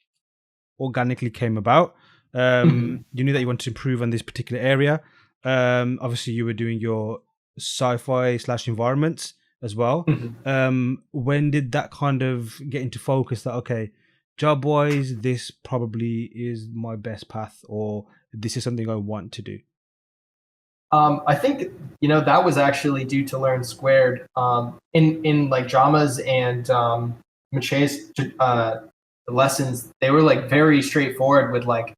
organically came about. Mhm. You knew that you wanted to improve on this particular area. Obviously, you were doing your sci-fi / environments as well. Mhm. When did that kind of get into focus? That okay, job wise, this probably is my best path, or this is something I want to do. I think that was actually due to Learn Squared. In like dramas and Mache's lessons, they were like very straightforward with like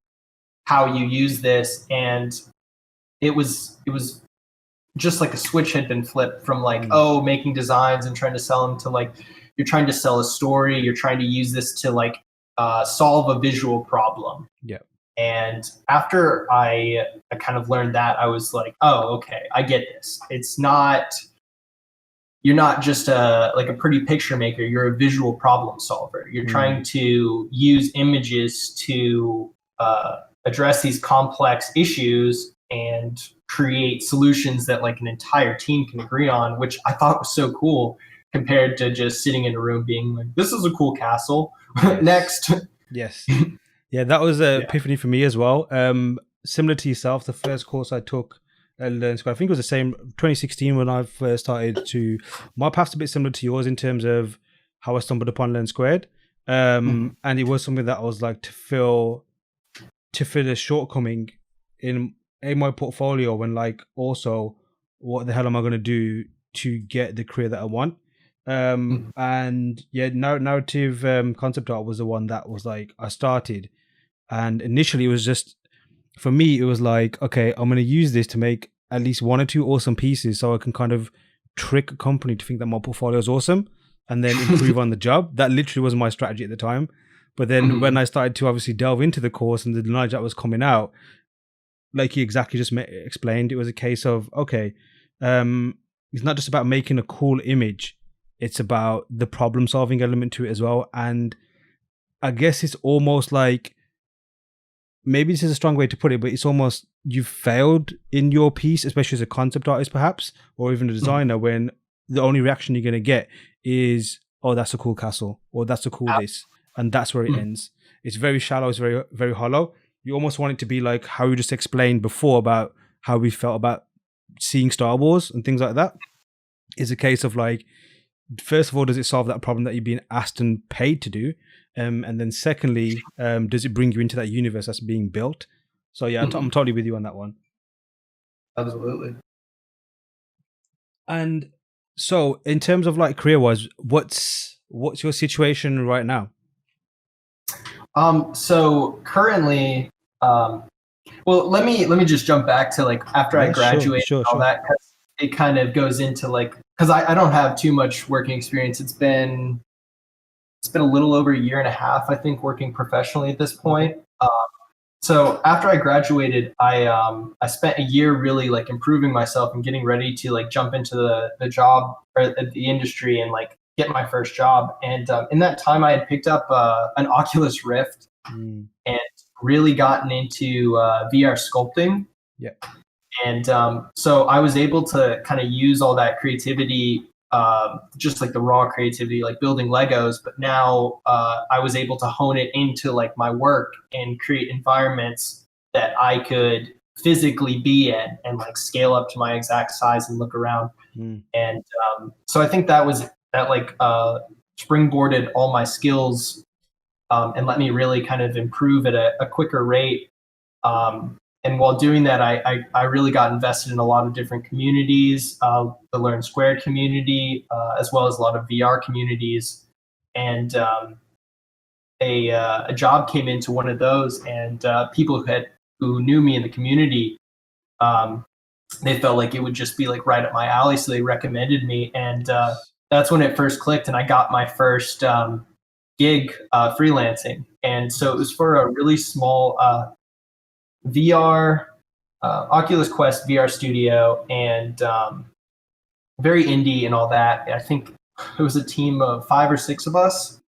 how you use this, and it was just like a switch had been flipped from like, Mm, oh, making designs and trying to sell them to like you're trying to sell a story, you're trying to use this to like solve a visual problem. yeah. And after I kind of learned that, I was like, oh, okay, I get this. It's not You're not just a pretty picture maker, you're a visual problem solver. You're Mm, trying to use images to address these complex issues and create solutions that like an entire team can agree on, which I thought was so cool compared to just sitting in a room being like, this is a cool castle. yes. Next. Yes. Yeah, that was a Yeah. epiphany for me as well. Similar to yourself, the first course I took at Learn Square, I think it was the same 2016 when I first started to. My path's a bit similar to yours in terms of how I stumbled upon Learn Squared, Mhm. and it was something that I was like to fill a shortcoming in my portfolio, and like also what the hell am I going to do to get the career that I want? And yeah, narrative concept art was the one that was like I started, and initially it was just for me it was like, okay, I'm going to use this to make at least one or two awesome pieces so I can kind of trick a company to think that my portfolio is awesome and then improve on the job. That literally was my strategy at the time. But then when I started to obviously delve into the course and the knowledge that was coming out, like you exactly just explained, it was a case of, okay, it's not just about making a cool image, it's about the problem solving element to it as well. And I guess it's almost like, maybe this is a strong way to put it, but it's almost you've failed in your piece, especially as a concept artist perhaps, or even a designer, when the only reaction you're going to get is, oh, that's a cool castle, or that's a cool this, and that's where it ends. It's very shallow, it's very, very hollow. You almost want it to be like how you just explained before about how we felt about seeing Star Wars and things like that. Is a case of like, first of all, does it solve that problem that you're being asked and paid to do? And then secondly, does it bring you into that universe that's being built? So yeah, I'm totally with you on that one. Absolutely. And so in terms of like career-wise, what's your situation right now? So currently, well, let me just jump back to like after I graduated and all that, because it kind of goes into like, because I don't have too much working experience. It's been a little over a year and a half, I think, working professionally at this point. So after I graduated, I spent a year really like improving myself and getting ready to like jump into the job or the industry and like get my first job. And in that time, I had picked up an Oculus Rift and really gotten into VR sculpting. Yeah. And so I was able to kind of use all that creativity, just like the raw creativity, like building Legos. But now I was able to hone it into like my work and create environments that I could physically be in and like scale up to my exact size and look around. And so I think that like springboarded all my skills and let me really kind of improve at a quicker rate. And while doing that, I really got invested in a lot of different communities, the Learn Squared community, as well as a lot of VR communities. And a job came into one of those, and people who knew me in the community, they felt like it would just be like right up my alley, so they recommended me. And that's when it first clicked, and I got my first gig freelancing. And so it was for a really small VR, Oculus Quest VR studio, and very indie and all that. I think it was a team of 5 or 6 of us,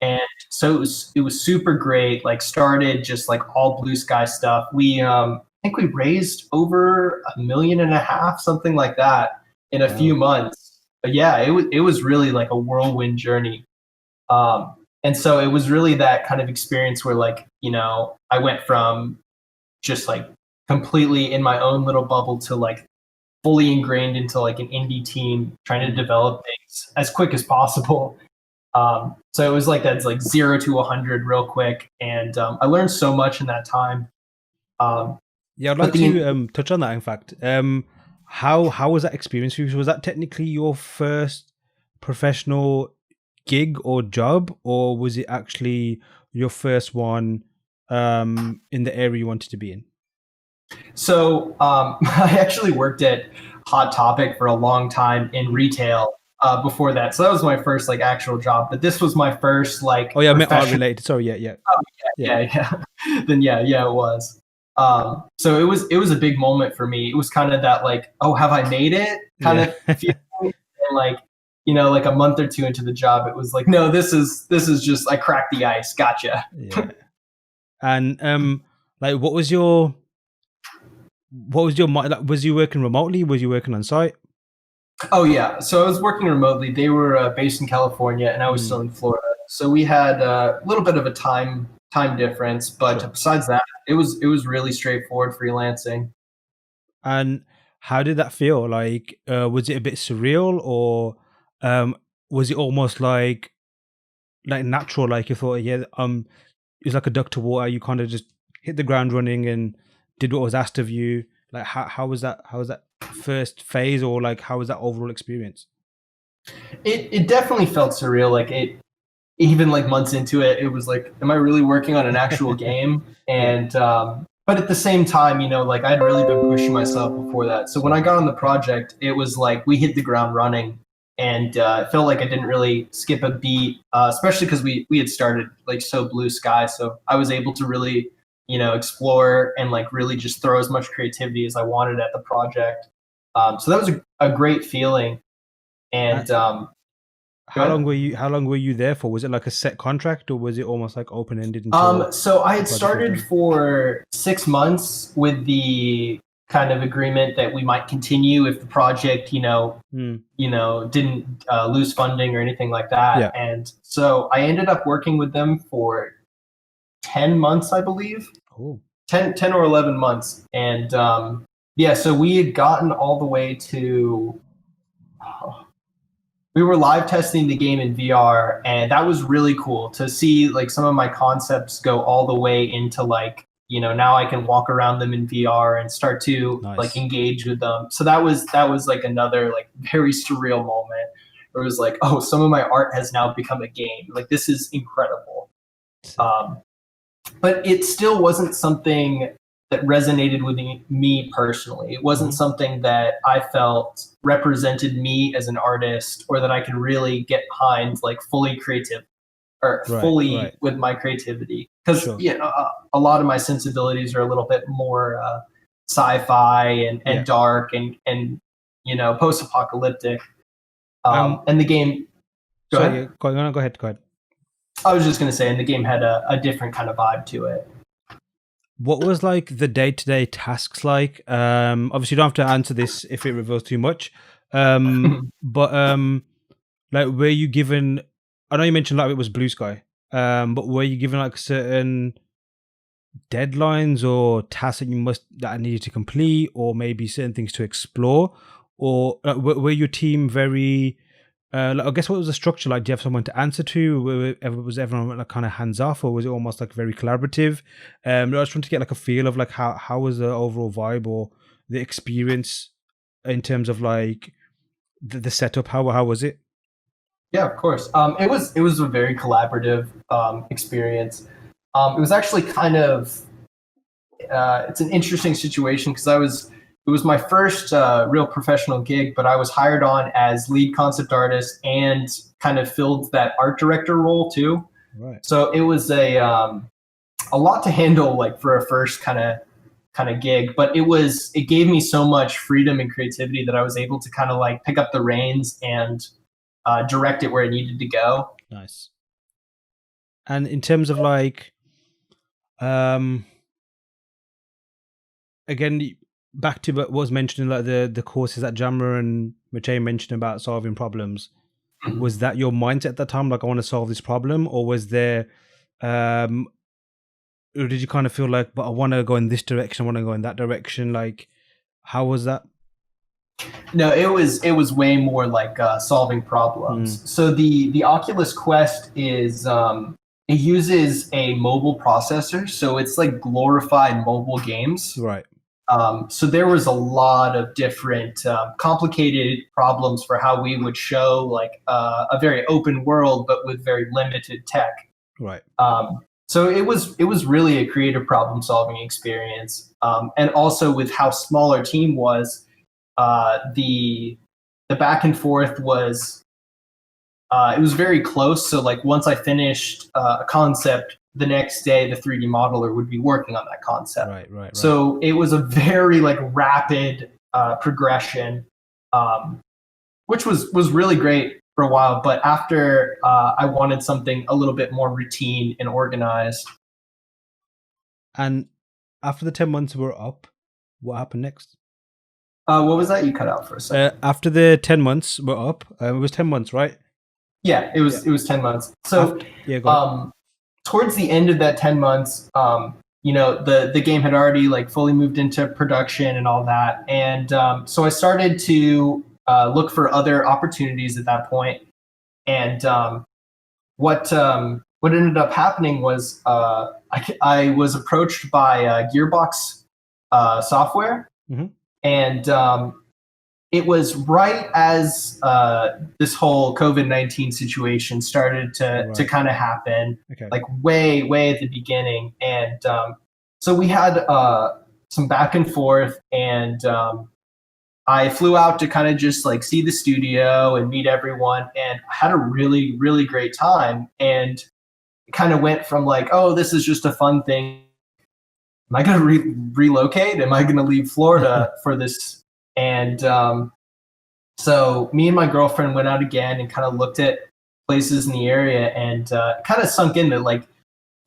and so it was super great. Like started just like all blue sky stuff. We I think we raised over $1.5 million, something like that, in a few months. But yeah, it was really like a whirlwind journey. And so it was really that kind of experience where like, you know, I went from just like completely in my own little bubble to like fully ingrained into like an indie team trying to develop things as quick as possible. So it was like that's like 0 to 100 real quick, and I learned so much in that time. Yeah, I'd like to touch on that. In fact, how was that experience for you? Was that technically your first professional gig or job, or was it actually your first one in the area you wanted to be in? So I actually worked at Hot Topic for a long time in retail before that. So that was my first like actual job. But this was my first like. Oh yeah, I meant art related. Sorry, yeah. Oh yeah. Then yeah, it was. So it was a big moment for me. It was kind of that like, oh, have I made it kind of feeling, and like, you know, like a month or two into the job, it was like, no, this is just I cracked the ice. Gotcha. Yeah. And like, what was your like, was you working remotely? Was you working on site? Oh yeah, so I was working remotely. They were based in California, and I was still in Florida. So we had a little bit of a time difference, but besides that, it was really straightforward freelancing. And how did that feel? Like, was it a bit surreal, or was it almost like natural? Like you thought, yeah, it was like a duck to water. You kind of just hit the ground running and did what was asked of you. Like, how was that? How was that first phase, or like how was that overall experience? It definitely felt surreal. Like it, even like months into it, it was like, am I really working on an actual game? Yeah. And but at the same time, like I'd really been pushing myself before that. So when I got on the project, it was like we hit the ground running, and it felt like I didn't really skip a beat, especially because we had started like so blue sky. So I was able to really explore and like really just throw as much creativity as I wanted at the project. So that was a great feeling. Uh, And go how long ahead. were you? How long were you there for? Was it like a set contract, or was it almost like open ended until So I the had project was started done? for 6 months with the kind of agreement that we might continue if the project, Mm. didn't lose funding or anything like that. Yeah. And so I ended up working with them for 10 months, I believe, Cool. 10 or 11 months. And yeah, so we had gotten all the way to, we were live testing the game in VR, and that was really cool to see like some of my concepts go all the way into like, now I can walk around them in VR and start to like Nice. engage with them. So that was like another like very surreal moment where it was like, oh, some of my art has now become a game. Like this is incredible. Sick. Um, but it still wasn't something that resonated with me personally. It wasn't Mhm. something that I felt represented me as an artist, or that I could really get behind like fully creative or Right. fully Right. with my creativity. Because Sure. a lot of my sensibilities are a little bit more sci-fi Yeah. and dark and post-apocalyptic. Um. And the game, go So ahead. yeah. Go on. Go ahead. Go ahead. I was just going to say, and the game had a different kind of vibe to it. What was like the day to day tasks like? Obviously, you don't have to answer this if it reveals too much. But like, were you given? I know you mentioned like it was blue sky. But were you given like certain deadlines or tasks that needed to complete, or maybe certain things to explore, or were your team very? Like, I guess what was the structure like? Do you have someone to answer to? Was everyone like kind of hands off, or was it almost like very collaborative? I just want to get like a feel of like how was the overall vibe or the experience in terms of like the setup. How was it? Yeah, of course. It was a very collaborative experience. It was actually kind of it's an interesting situation because it was my first real professional gig, but I was hired on as lead concept artist and kind of filled that art director role too. Right. So it was a lot to handle like for a first kind of gig, but it gave me so much freedom and creativity that I was able to kind of like pick up the reins and direct it where it needed to go. Nice. And in terms of like, um, again, back to what was mentioned, like the courses that Jammer and Mache mentioned about solving problems. Was that your mindset at that time? Like, I want to solve this problem, or was there, um, or did you kind of feel like, but I want to go in this direction, I want to go in that direction? Like, how was that? No, it was way more like solving Mm, problems. So the Oculus Quest is it uses a mobile processor, so it's like glorified mobile games. right, So there was a lot of different complicated problems for how we would show like a very open world, but with very limited tech. right, So it was really a creative problem solving experience, and also with how small our team was, the back and forth was it was very close. So like once I finished a concept, the next day the 3D modeler would be working on that concept. right, right, right. So it was a very like rapid progression, um, which was really great for a while. But after I wanted something a little bit more routine and organized. And after the 10 months were up, what happened next? What was that? You cut out for a second. After the 10 months were up, it was 10 months, right? Yeah, it Yeah. was it was 10 months. So After, yeah, go on. towards the end of that 10 months, the game had already like fully moved into production and all that, and so I started to look for other opportunities at that point. And what ended up happening was I was approached by Gearbox software, Mhm. and it was right as this whole COVID-19 situation started to Right. kind of happen, Okay. like way at the beginning, and so we had some back and forth, and I flew out to kind of just like see the studio and meet everyone, and I had a really great time. And it kind of went from like, oh, this is just a fun thing. Am I going to relocate? Am I going to leave Florida for this? And so me and my girlfriend went out again and kind of looked at places in the area, and kind of sunk in that like,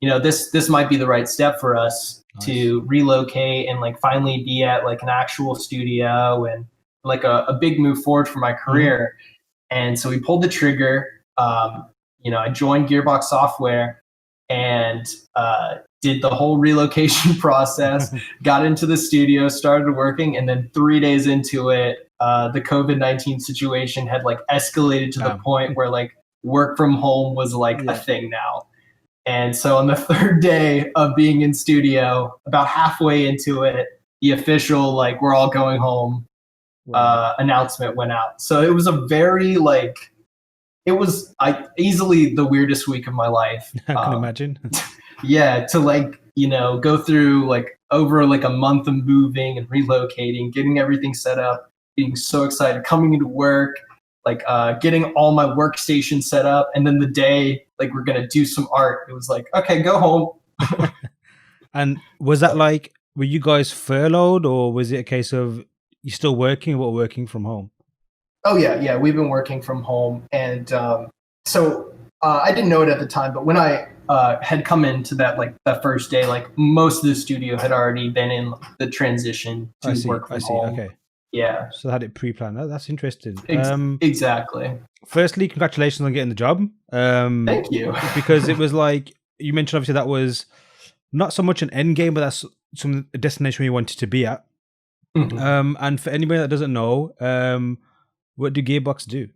this might be the right step for us Nice. to relocate and like finally be at like an actual studio and like a big move forward for my Hmm. career. And so we pulled the trigger. I joined Gearbox Software and did the whole relocation process, got into the studio, started working, and then 3 days into it, the COVID-19 situation had like escalated to the Damn. point where like work from home was like a Yeah. thing now. And so on the third day of being in studio, about halfway into it, the official like we're all going home Wow. announcement went out. So it was a very like it was easily the weirdest week of my life. I can imagine. Yeah, to like go through like over like a month of moving and relocating, getting everything set up, being so excited, coming into work, like getting all my workstation set up, and then the day like we're gonna do some art, it was like, okay, go home. And was that like, were you guys furloughed, or was it a case of you still working but working from home? Oh yeah, we've been working from home, and so I didn't know it at the time, but when I had come into that first day, like most of the studio had already been in the transition I to see. work I from see. home. Okay. Yeah, So they had it pre-planned. That's interesting. exactly. Firstly, congratulations on getting the job. Thank you. Because it was like you mentioned, obviously that was not so much an end game, but that's some a destination you wanted to be at. Mhm. And for anybody that doesn't know, what do Gearbox do?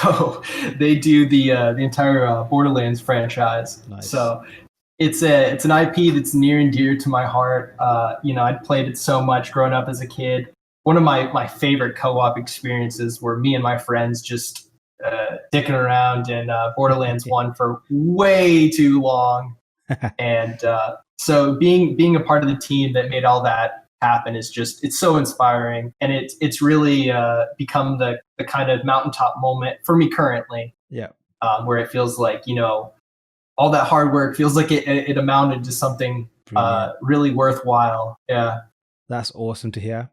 Oh, they do the entire Borderlands franchise. Nice. So it's an IP that's near and dear to my heart. I'd played it so much growing up as a kid. One of my favorite co-op experiences were me and my friends just dicking around in Borderlands One for way too long, and so being a part of the team that made all that happen is just it's so inspiring, and it's really become the kind of mountaintop moment for me currently, Yeah. where it feels like all that hard work feels like it amounted to something Brilliant. really worthwhile. Yeah. That's awesome to hear.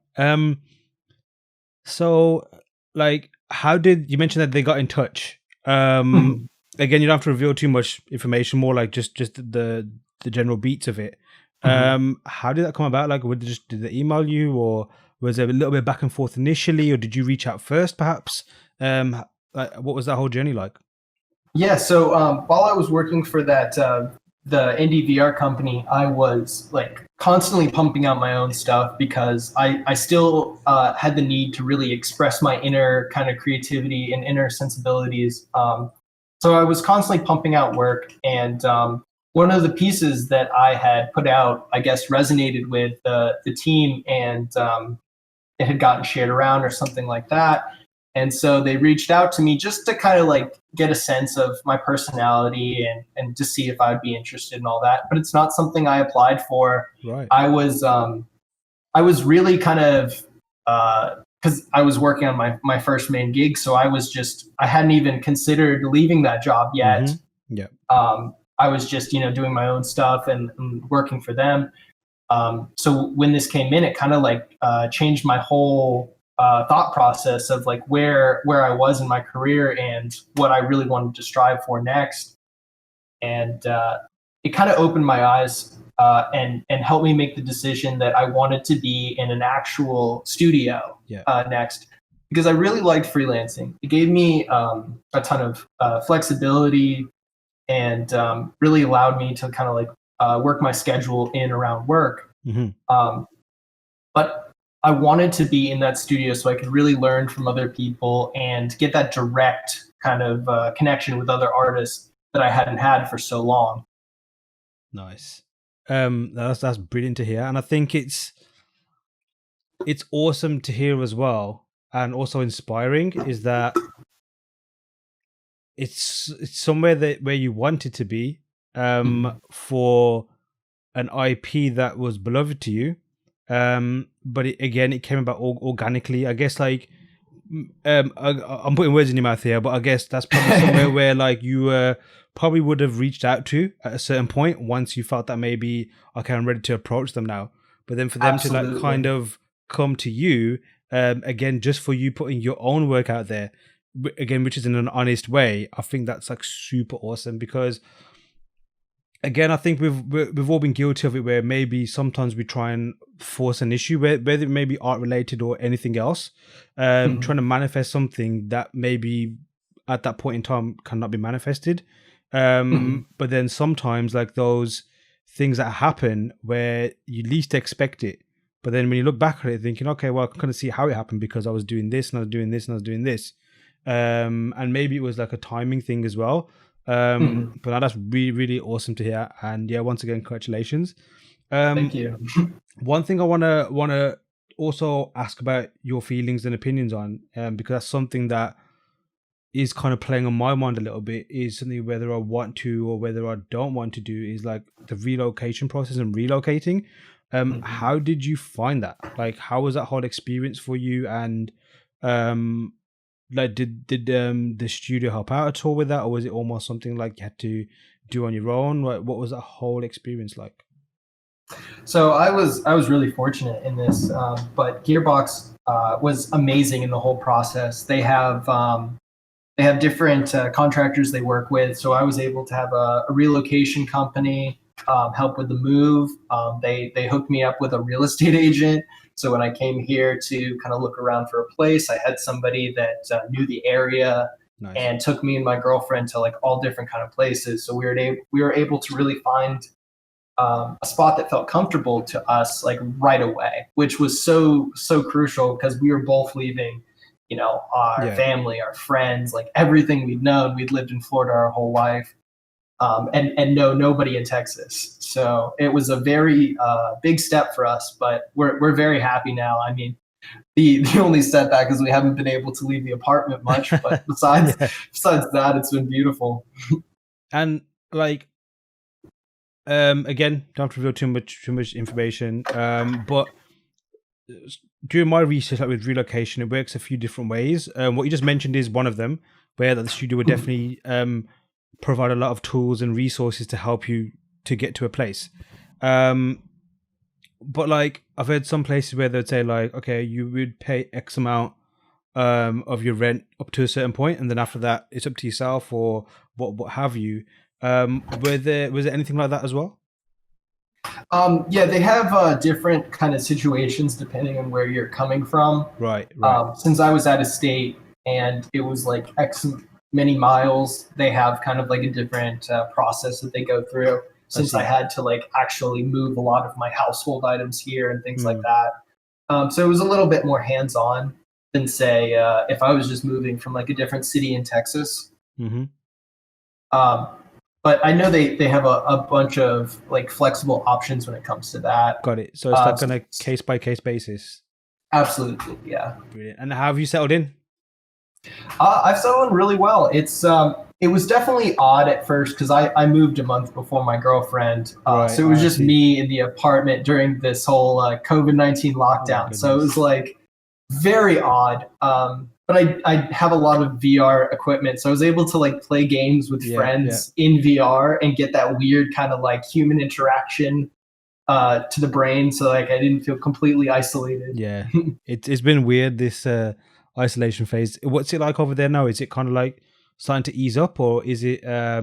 So like how did you mention that they got in touch? Mhm. Again, you don't have to reveal too much information, more like just the general beats of it. Mhm. How did that come about? Like did they email you, or was there a little bit back and forth initially, or did you reach out first perhaps? Like what was that whole journey like? Yeah. So while I was working for that the indie VR company, I was like constantly pumping out my own stuff because I still had the need to really express my inner kind of creativity and inner sensibilities. So I was constantly pumping out work, and one of the pieces that I had put out, I guess, resonated with the team, and it had gotten shared around or something like that. And so they reached out to me just to kind of like get a sense of my personality, and to see if I'd be interested in all that. But it's not something I applied for. Right. I was I was really kind of because I was working on my first main gig, so I hadn't even considered leaving that job yet. Mm-hmm. Yeah. I was just doing my own stuff and working for them. So when this came in, it kind of like changed my whole thought process of like where I was in my career and what I really wanted to strive for next. And it kind of opened my eyes, and helped me make the decision that I wanted to be in an actual studio Yeah. next, because I really liked freelancing. It gave me a ton of flexibility, and really allowed me to kind of like work my schedule in around work. Mm-hmm. Um, but I wanted to be in that studio so I could really learn from other people and get that direct kind of connection with other artists that I hadn't had for so long. Nice. That's brilliant to hear, and I think it's awesome to hear as well. and also inspiring is that it's somewhere that where you want it to be, Mhm. for an IP that was beloved to you. But again, it came about organically. I guess like I'm putting words in your mouth here, but I guess that's probably somewhere where like you probably would have reached out to at a certain point once you felt that maybe okay, I'm ready to approach them now. But then for them to like kind Absolutely. of come to you, again, just for you putting your own work out there, again, which is in an honest way, I think that's like super awesome because again, I think we've all been guilty of it, where maybe sometimes we try and force an issue, whether it may be art related or anything else, trying Mhm. to manifest something that maybe at that point in time cannot be manifested. Mhm. But then sometimes like those things that happen where you least expect it, but then when you look back at it, thinking, okay, well, I can kind of see how it happened because I was doing this and I was doing this and I was doing this, and maybe it was like a timing thing as well. Mhm. But that's really, really awesome to hear. And yeah, once again, congratulations. Thank Um, you. one thing I wanna also ask about your feelings and opinions on, because that's something that is kind of playing on my mind a little bit, is something whether I want to or whether I don't want to do, is like the relocation process and relocating. Mhm. How did you find that? Like, how was that whole experience for you? And um, like, did the studio help out at all with that, or was it almost something like you had to do on your own? Like, what was that whole experience like? So I was really fortunate in this, but Gearbox was amazing in the whole process. They have different contractors they work with, so I was able to have a relocation company help with the move. They hooked me up with a real estate agent. So when I came here to kind of look around for a place, I had somebody that knew the area Nice. and took me and my girlfriend to like all different kind of places. So we were able to really find a spot that felt comfortable to us like right away, which was so crucial because we were both leaving, you know, our Yeah. family, our friends, like everything we'd known. We'd lived in Florida our whole life, and know nobody in Texas. So it was a very big step for us, but we're very happy now. I mean, the only setback is we haven't been able to leave the apartment much, but Yeah. besides that, it's been beautiful. And like, again, don't have to reveal too much information. But during my research, like with relocation, it works a few different ways. What you just mentioned is one of them, where the studio would definitely provide a lot of tools and resources to help you to get to a place. Um, but like I've heard some places where they'd say like, okay, you would pay X amount of your rent up to a certain point, and then after that, it's up to yourself or what have you. Was there anything like that as well? Yeah, they have different kind of situations depending on where you're coming from. Right, right. Since I was out of state and it was like X many miles, they have kind of like a different process that they go through. I Since I see. had to like actually move a lot of my household items here and things like Hmm. that, so it was a little bit more hands-on than say if I was just moving from like a different city in Texas. Mm-hmm. Um, but I know they have a bunch of like flexible options when it comes to that. Got it. So it's like on So a case by case basis. absolutely, yeah. Brilliant. And how have you settled in? I've settled in really well. It was definitely odd at first because I moved a month before my girlfriend, Right. so it was I just see. me in the apartment during this whole COVID-19 Oh my lockdown. So it was goodness. like very odd. But I have a lot of VR equipment, so I was able to like play games with Yeah. Yeah. friends in VR and get that weird kind of like human interaction to the brain. So like I didn't feel completely isolated. Yeah. It's been weird, this isolation phase. What's it like over there now? Is it kind of like starting to ease up, or is it a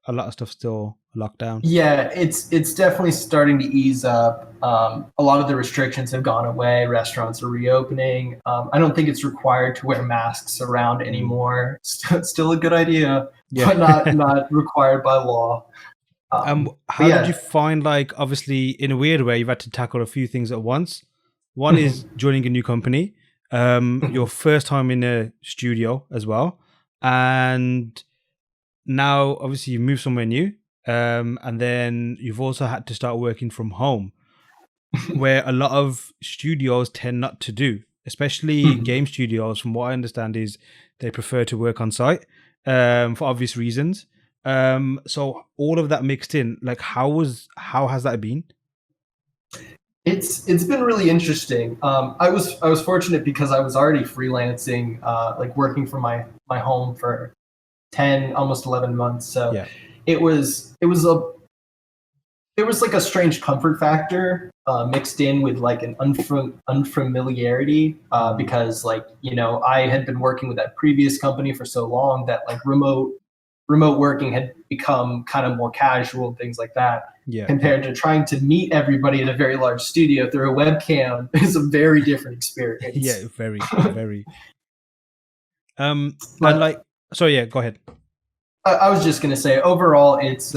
lot of stuff still locked down? Yeah, it's definitely starting to ease up. A lot of the restrictions have gone away. Restaurants are reopening. I don't think it's required to wear masks around Mm. anymore. Still a good idea, Yeah. but not required by law. But How did you yeah, find, like, obviously in a weird way, you've had to tackle a few things at once. One is joining a new company, your first time in a studio as well, and now obviously you've moved somewhere new, and then you've also had to start working from home, where a lot of studios tend not to do. especially game studios. From what I understand, is they prefer to work on site for obvious reasons. So all of that mixed in, like how has that been? It's been really interesting. I was fortunate because I was already freelancing, like working from my home for 10, almost 11 months. So Yeah. it was there was like a strange comfort factor mixed in with like an unfamiliarity because like I had been working with that previous company for so long that like remote working had become kind of more casual and things like that. Yeah. Compared to trying to meet everybody at a very large studio through a webcam is a very different experience. Yeah, very. And But like, so yeah, go ahead. I was just gonna say, overall, it's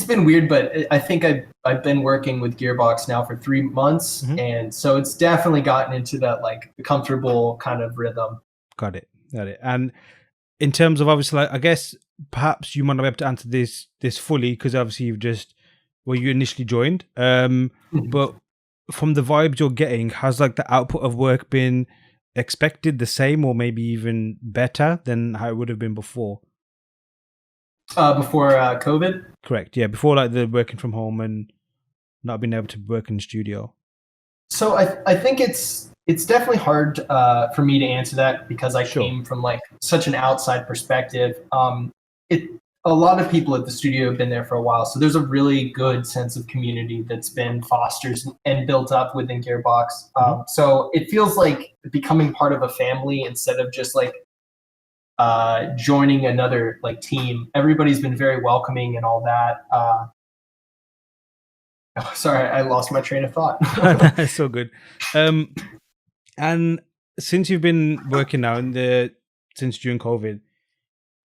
been weird, but I think I've been working with Gearbox now for 3 months, Mhm. and so it's definitely gotten into that like comfortable kind of rhythm. Got it. And in terms of obviously, like, I guess perhaps you might not be able to answer this fully because obviously you've just you initially joined. But from the vibes you're getting, has like the output of work been expected the same or maybe even better than how it would have been before? Before COVID. Correct. Yeah, before like the working from home and not being able to work in the studio. So I think it's definitely hard for me to answer that because I Sure. came from like such an outside perspective. It A lot of people at the studio have been there for a while, so there's a really good sense of community that's been fostered and built up within Gearbox. So it feels like becoming part of a family instead of just like joining another like team. Everybody's been very welcoming and all that. Oh, sorry, I lost my train of thought. That's so good. And since you've been working now since during COVID,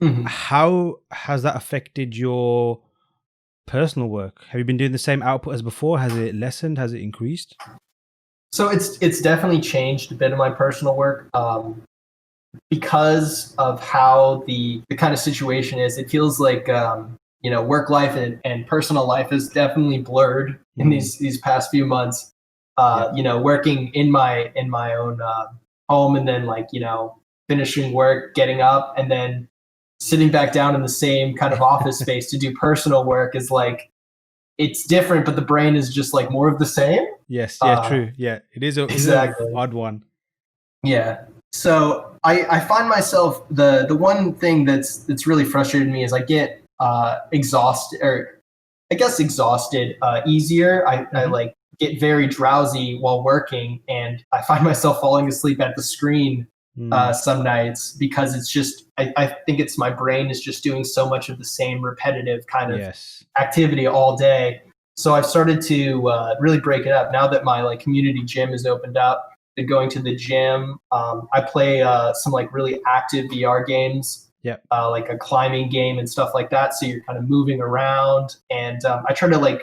Mhm. how has that affected your personal work? Have you been doing the same output as before? Has it lessened? Has it increased? So it's definitely changed a bit of my personal work because of how the kind of situation is. It feels like work life and personal life is definitely blurred in these past few months. Working in my own home and then like finishing work, getting up, and then sitting back down in the same kind of office space to do personal work is like it's different, but the brain is just like more of the same. Yes, yeah, true. Yeah, it is a Exactly. odd one. Yeah. So I find myself the one thing that's really frustrated me is I get exhausted, or I guess exhausted easier. I like get very drowsy while working, and I find myself falling asleep at the screen some nights because it's just I think it's my brain is just doing so much of the same repetitive kind of Yes. activity all day. So I've started to really break it up now that my like community gym is opened up. Been going to the gym. I play some like really active VR games, Yep. like a climbing game and stuff like that. So you're kind of moving around, and I try to like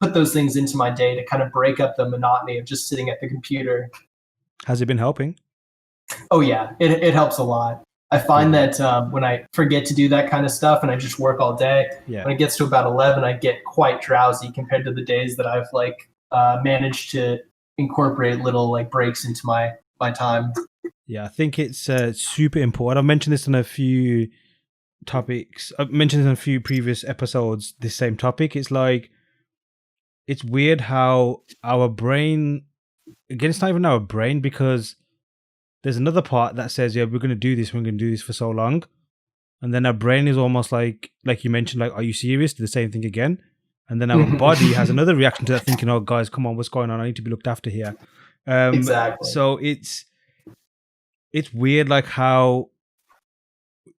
put those things into my day to kind of break up the monotony of just sitting at the computer. Has it been helping? Oh yeah, it helps a lot. I find Brilliant. that when I forget to do that kind of stuff and I just work all day, Yeah. when it gets to about 11, I get quite drowsy compared to the days that I've like managed to incorporate little like breaks into my time. Yeah, I think it's super important. I've mentioned this on a few topics. I've mentioned this in a few previous episodes, this same topic. It's like, it's weird how our brain, again, it's not even our brain because there's another part that says, yeah, we're going to do this for so long. And then our brain is almost like you mentioned, like, are you serious? Do the same thing again. And then our body has another reaction to that, thinking, oh, guys, come on, what's going on? I need to be looked after here. Exactly. So it's weird, like how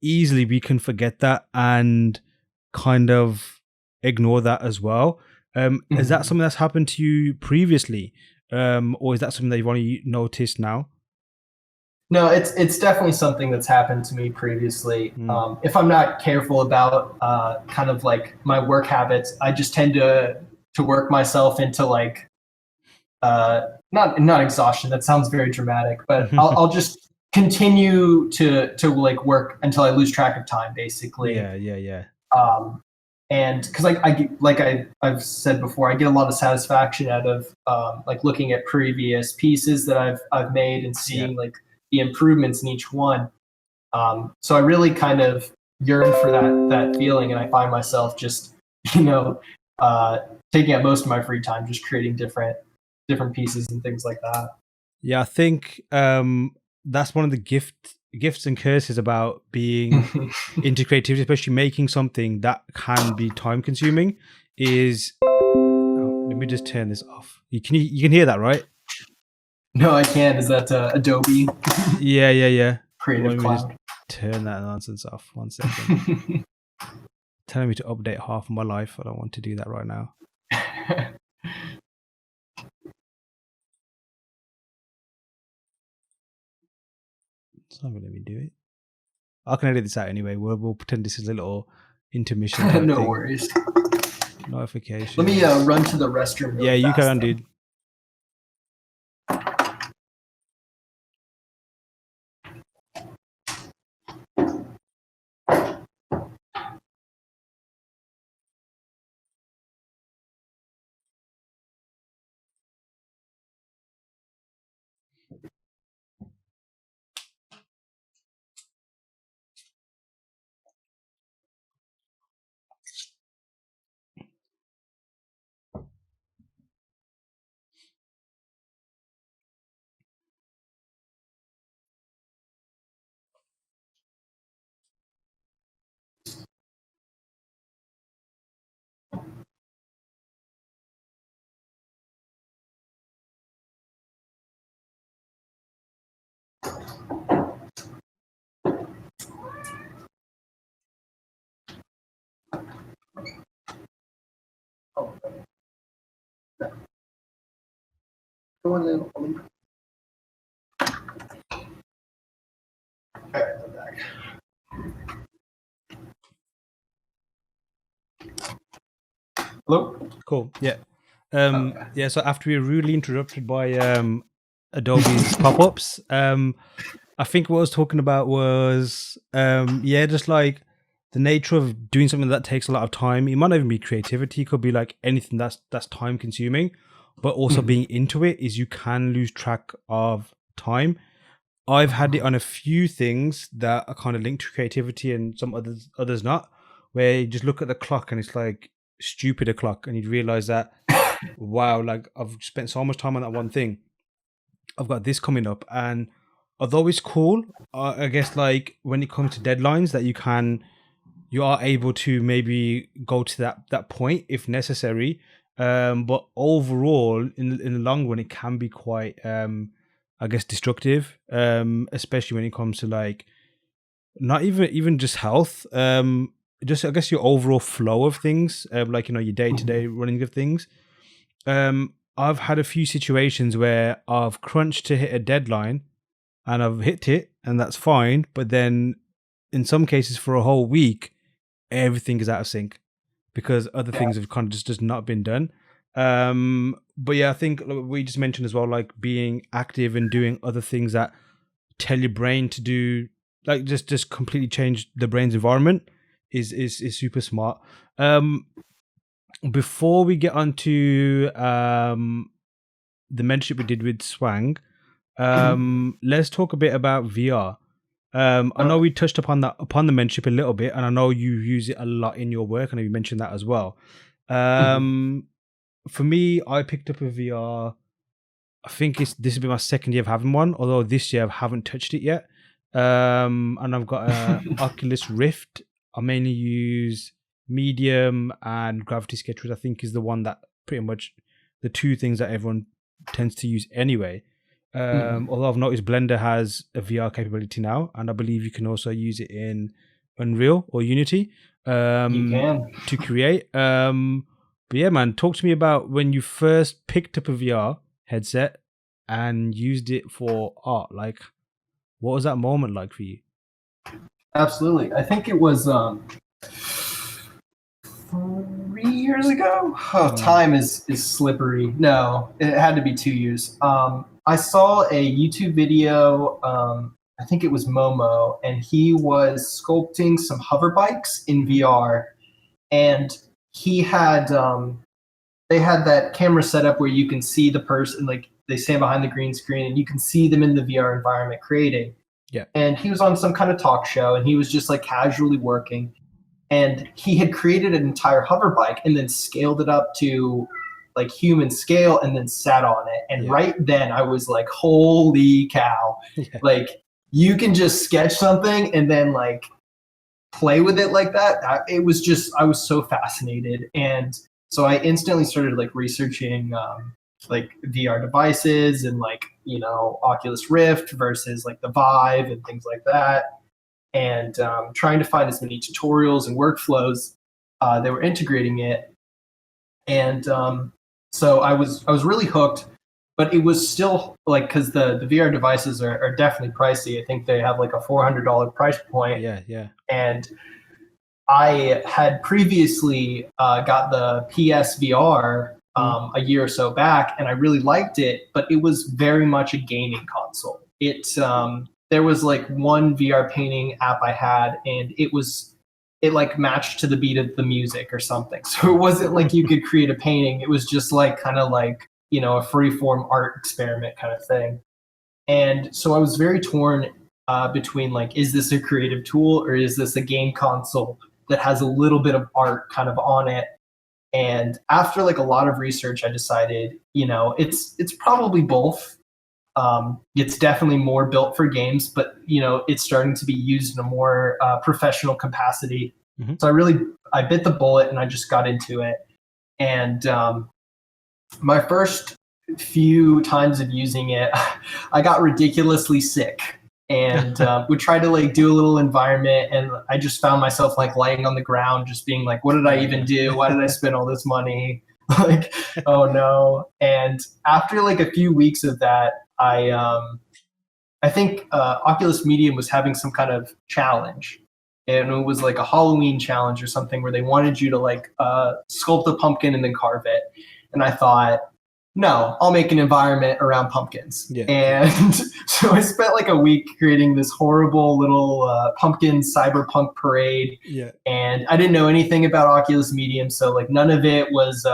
easily we can forget that and kind of ignore that as well. Is that something that's happened to you previously, or is that something that you've only noticed now? No, it's definitely something that's happened to me previously. If I'm not careful about kind of like my work habits, I just tend to work myself into like not exhaustion. That sounds very dramatic, but I'll just continue to like work until I lose track of time, basically. Yeah. Um, And because I've said before, I get a lot of satisfaction out of like looking at previous pieces that I've made and seeing like the improvements in each one. So I really kind of yearn for that feeling, and I find myself just taking up most of my free time just creating different pieces and things like that. Yeah, I think that's one of the gifts and curses about being into creativity, especially making something that can be time consuming. Is let me just turn this off. You can hear that, right? No, I can't. Is that Adobe Yeah. Creative Let me just Cloud? turn that nonsense off. 1 second. Telling me to update half of my life. I don't want to do that right now. It's not going to let me do it. I can edit this out anyway. We'll pretend this is a little intermission type No thing. worries. Notification. Let me run to the restroom. Really Yeah, you fast, can, though. dude. Oh. Go on then. All right, I'm back. Hello? Cool. Yeah. Yeah, so after we were rudely interrupted by Adobe's pop-ups, I think what I was talking about was just like the nature of doing something that takes a lot of time. It might not even be creativity, it could be like anything that's time consuming, but also being into it is you can lose track of time. I've had it on a few things that are kind of linked to creativity and some others not, where you just look at the clock and it's like stupid o'clock and you realize that wow, like I've spent so much time on that one thing. I've got this coming up, and although it's cool, I guess like when it comes to deadlines, that you are able to maybe go to that point if necessary. But overall, in the long run, it can be quite, I guess, destructive. Especially when it comes to like not even just health. Just I guess your overall flow of things, like your day to day running of things. I've had a few situations where I've crunched to hit a deadline and I've hit it and that's fine. But then in some cases for a whole week, everything is out of sync because other things have kind of just not been done. But yeah, I think we just mentioned as well, like being active and doing other things that tell your brain to do, like just completely change the brain's environment is super smart. Before we get on to the mentorship we did with Swang, let's talk a bit about VR. I know we touched upon the mentorship a little bit, and I know you use it a lot in your work, and you mentioned that as well. For me, I picked up a VR. I think this will be my second year of having one, although this year I haven't touched it yet. And I've got a Oculus Rift. I mainly use Medium and Gravity Sketch, which I think is the one that pretty much the two things that everyone tends to use anyway. Although I've noticed Blender has a VR capability now, and I believe you can also use it in Unreal or Unity You can. to create. But yeah, man, talk to me about when you first picked up a VR headset and used it for art. Like, what was that moment like for you? Absolutely. I think it was 3 years ago. Oh, time is slippery. No, it had to be 2 years. I saw a YouTube video. I think it was Momo, and he was sculpting some hover bikes in VR. and he had they had that camera set up where you can see the person, like they stand behind the green screen and you can see them in the VR environment creating. Yeah. And he was on some kind of talk show and he was just like casually working. And he had created an entire hover bike and then scaled it up to like human scale and then sat on it. And right then I was like, holy cow. Yeah. Like you can just sketch something and then like play with it like that. It was just, I was so fascinated. And so I instantly started like researching like VR devices and like, you know, Oculus Rift versus like the Vive and things like that. And trying to find as many tutorials and workflows that were integrating it. And so I was really hooked, but it was still like, because the VR devices are definitely pricey. I think they have like a $400 price point. Yeah. And I had previously got the PSVR a year or so back, and I really liked it, but it was very much a gaming console. There was like one VR painting app I had, and it like matched to the beat of the music or something. So it wasn't like you could create a painting. It was just like kind of like, you know, a freeform art experiment kind of thing. And so I was very torn between like, is this a creative tool or is this a game console that has a little bit of art kind of on it? And after like a lot of research, I decided, you know, it's probably both. It's definitely more built for games, but you know, it's starting to be used in a more professional capacity. Mm-hmm. So I bit the bullet and I just got into it. And my first few times of using it, I got ridiculously sick and would try to like do a little environment, and I just found myself like laying on the ground, just being like, what did I even do? Why did I spend all this money? Like, oh no. And after like a few weeks of that, I think Oculus Medium was having some kind of challenge, and it was like a Halloween challenge or something where they wanted you to like sculpt a pumpkin and then carve it. And I thought, no, I'll make an environment around pumpkins. Yeah. And so I spent like a week creating this horrible little pumpkin cyberpunk parade. Yeah. And I didn't know anything about Oculus Medium, so like none of it was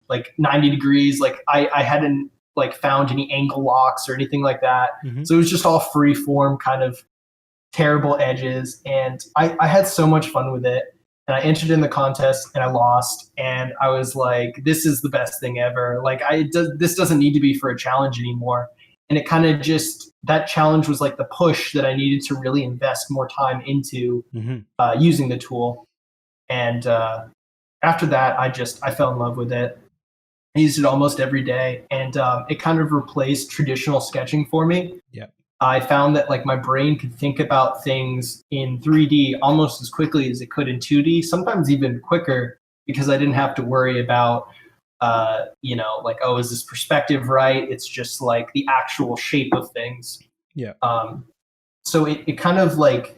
like 90 degrees. Like I hadn't like found any angle locks or anything like that. Mm-hmm. So it was just all free form, kind of terrible edges. And I had so much fun with it. And I entered in the contest and I lost. And I was like, this is the best thing ever. Like this doesn't need to be for a challenge anymore. And it kind of just, that challenge was like the push that I needed to really invest more time into using the tool. And after that, I fell in love with it. I used it almost every day, and it kind of replaced traditional sketching for me. Yeah. I found that like my brain could think about things in 3D almost as quickly as it could in 2D, sometimes even quicker, because I didn't have to worry about, you know, like, oh, is this perspective right? It's just like the actual shape of things. Yeah. So it kind of like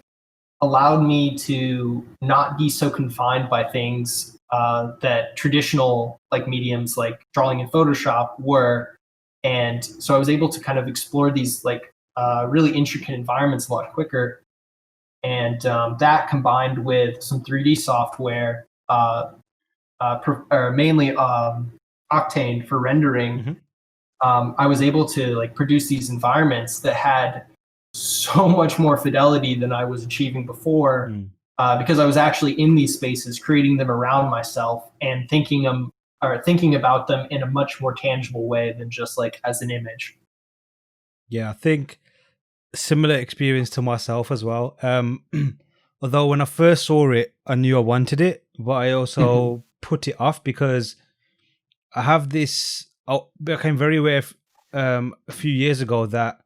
allowed me to not be so confined by things that traditional like mediums like drawing in Photoshop were. And so I was able to kind of explore these like really intricate environments a lot quicker. And that combined with some 3D software, mainly Octane for rendering, I was able to like produce these environments that had so much more fidelity than I was achieving before. Because I was actually in these spaces, creating them around myself and thinking about them in a much more tangible way than just like as an image. Yeah, I think similar experience to myself as well. Although when I first saw it, I knew I wanted it, but I also put it off because I have this. I became very aware a few years ago that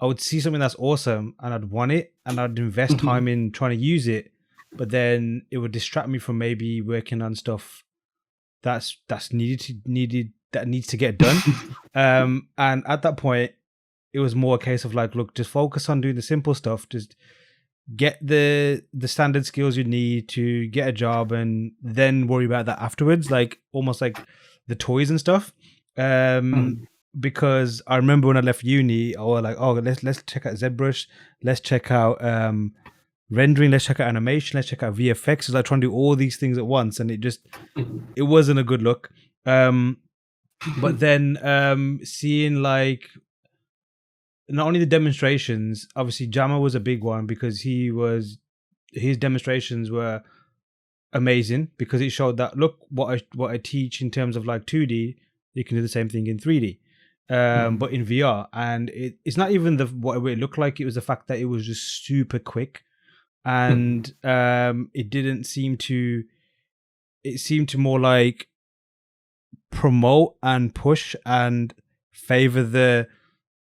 I would see something that's awesome and I'd want it and I'd invest time in trying to use it. But then it would distract me from maybe working on stuff that needs to get done. And at that point, it was more a case of like, look, just focus on doing the simple stuff. Just get the standard skills you need to get a job, and then worry about that afterwards. Like almost like the toys and stuff. Because I remember when I left uni, I was like, oh, let's check out ZBrush, let's check out rendering, let's check out animation, let's check out VFX. It's like trying to do all these things at once, and it wasn't a good look. But then seeing like not only the demonstrations, obviously Jammer was a big one because his demonstrations were amazing because it showed that look what I teach in terms of like 2D, you can do the same thing in 3D. But in VR, and it's not even what it looked like. It was the fact that it was just super quick, and it didn't seem to. It seemed to more like promote and push and favor the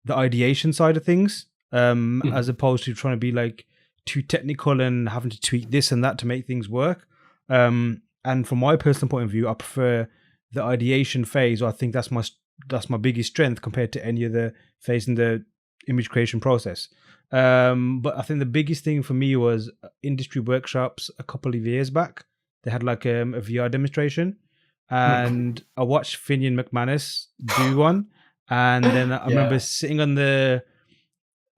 ideation side of things, as opposed to trying to be like too technical and having to tweak this and that to make things work. And from my personal point of view, I prefer the ideation phase. I think that's my biggest strength compared to any other phase in the image creation process. But I think the biggest thing for me was industry workshops a couple of years back. They had like a VR demonstration, and I watched Finian McManus do one, and then I remember sitting on I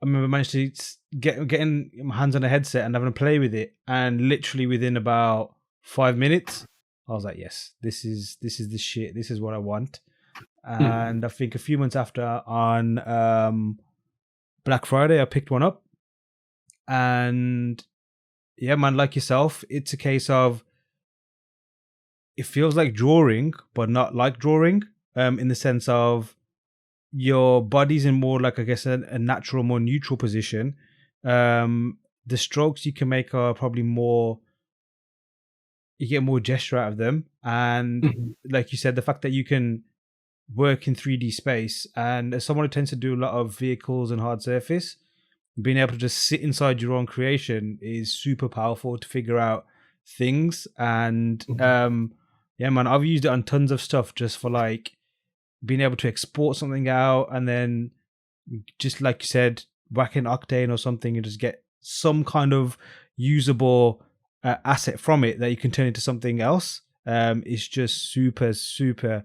remember managed to getting my hands on a headset and having a play with it, and literally within about 5 minutes, I was like, yes, this is the shit. This is what I want. And I think a few months after, on Black Friday, I picked one up, and yeah, man, like yourself, it's a case of it feels like drawing, but not like drawing, in the sense of your body's in more like, I guess, a natural, more neutral position. The strokes you can make are probably more, you get more gesture out of them. And like you said, the fact that you can work in 3D space, and as someone who tends to do a lot of vehicles and hard surface, being able to just sit inside your own creation is super powerful to figure out things. And yeah, man, I've used it on tons of stuff just for like being able to export something out, and then just like you said, whack in Octane or something and just get some kind of usable asset from it that you can turn into something else. It's just super, super.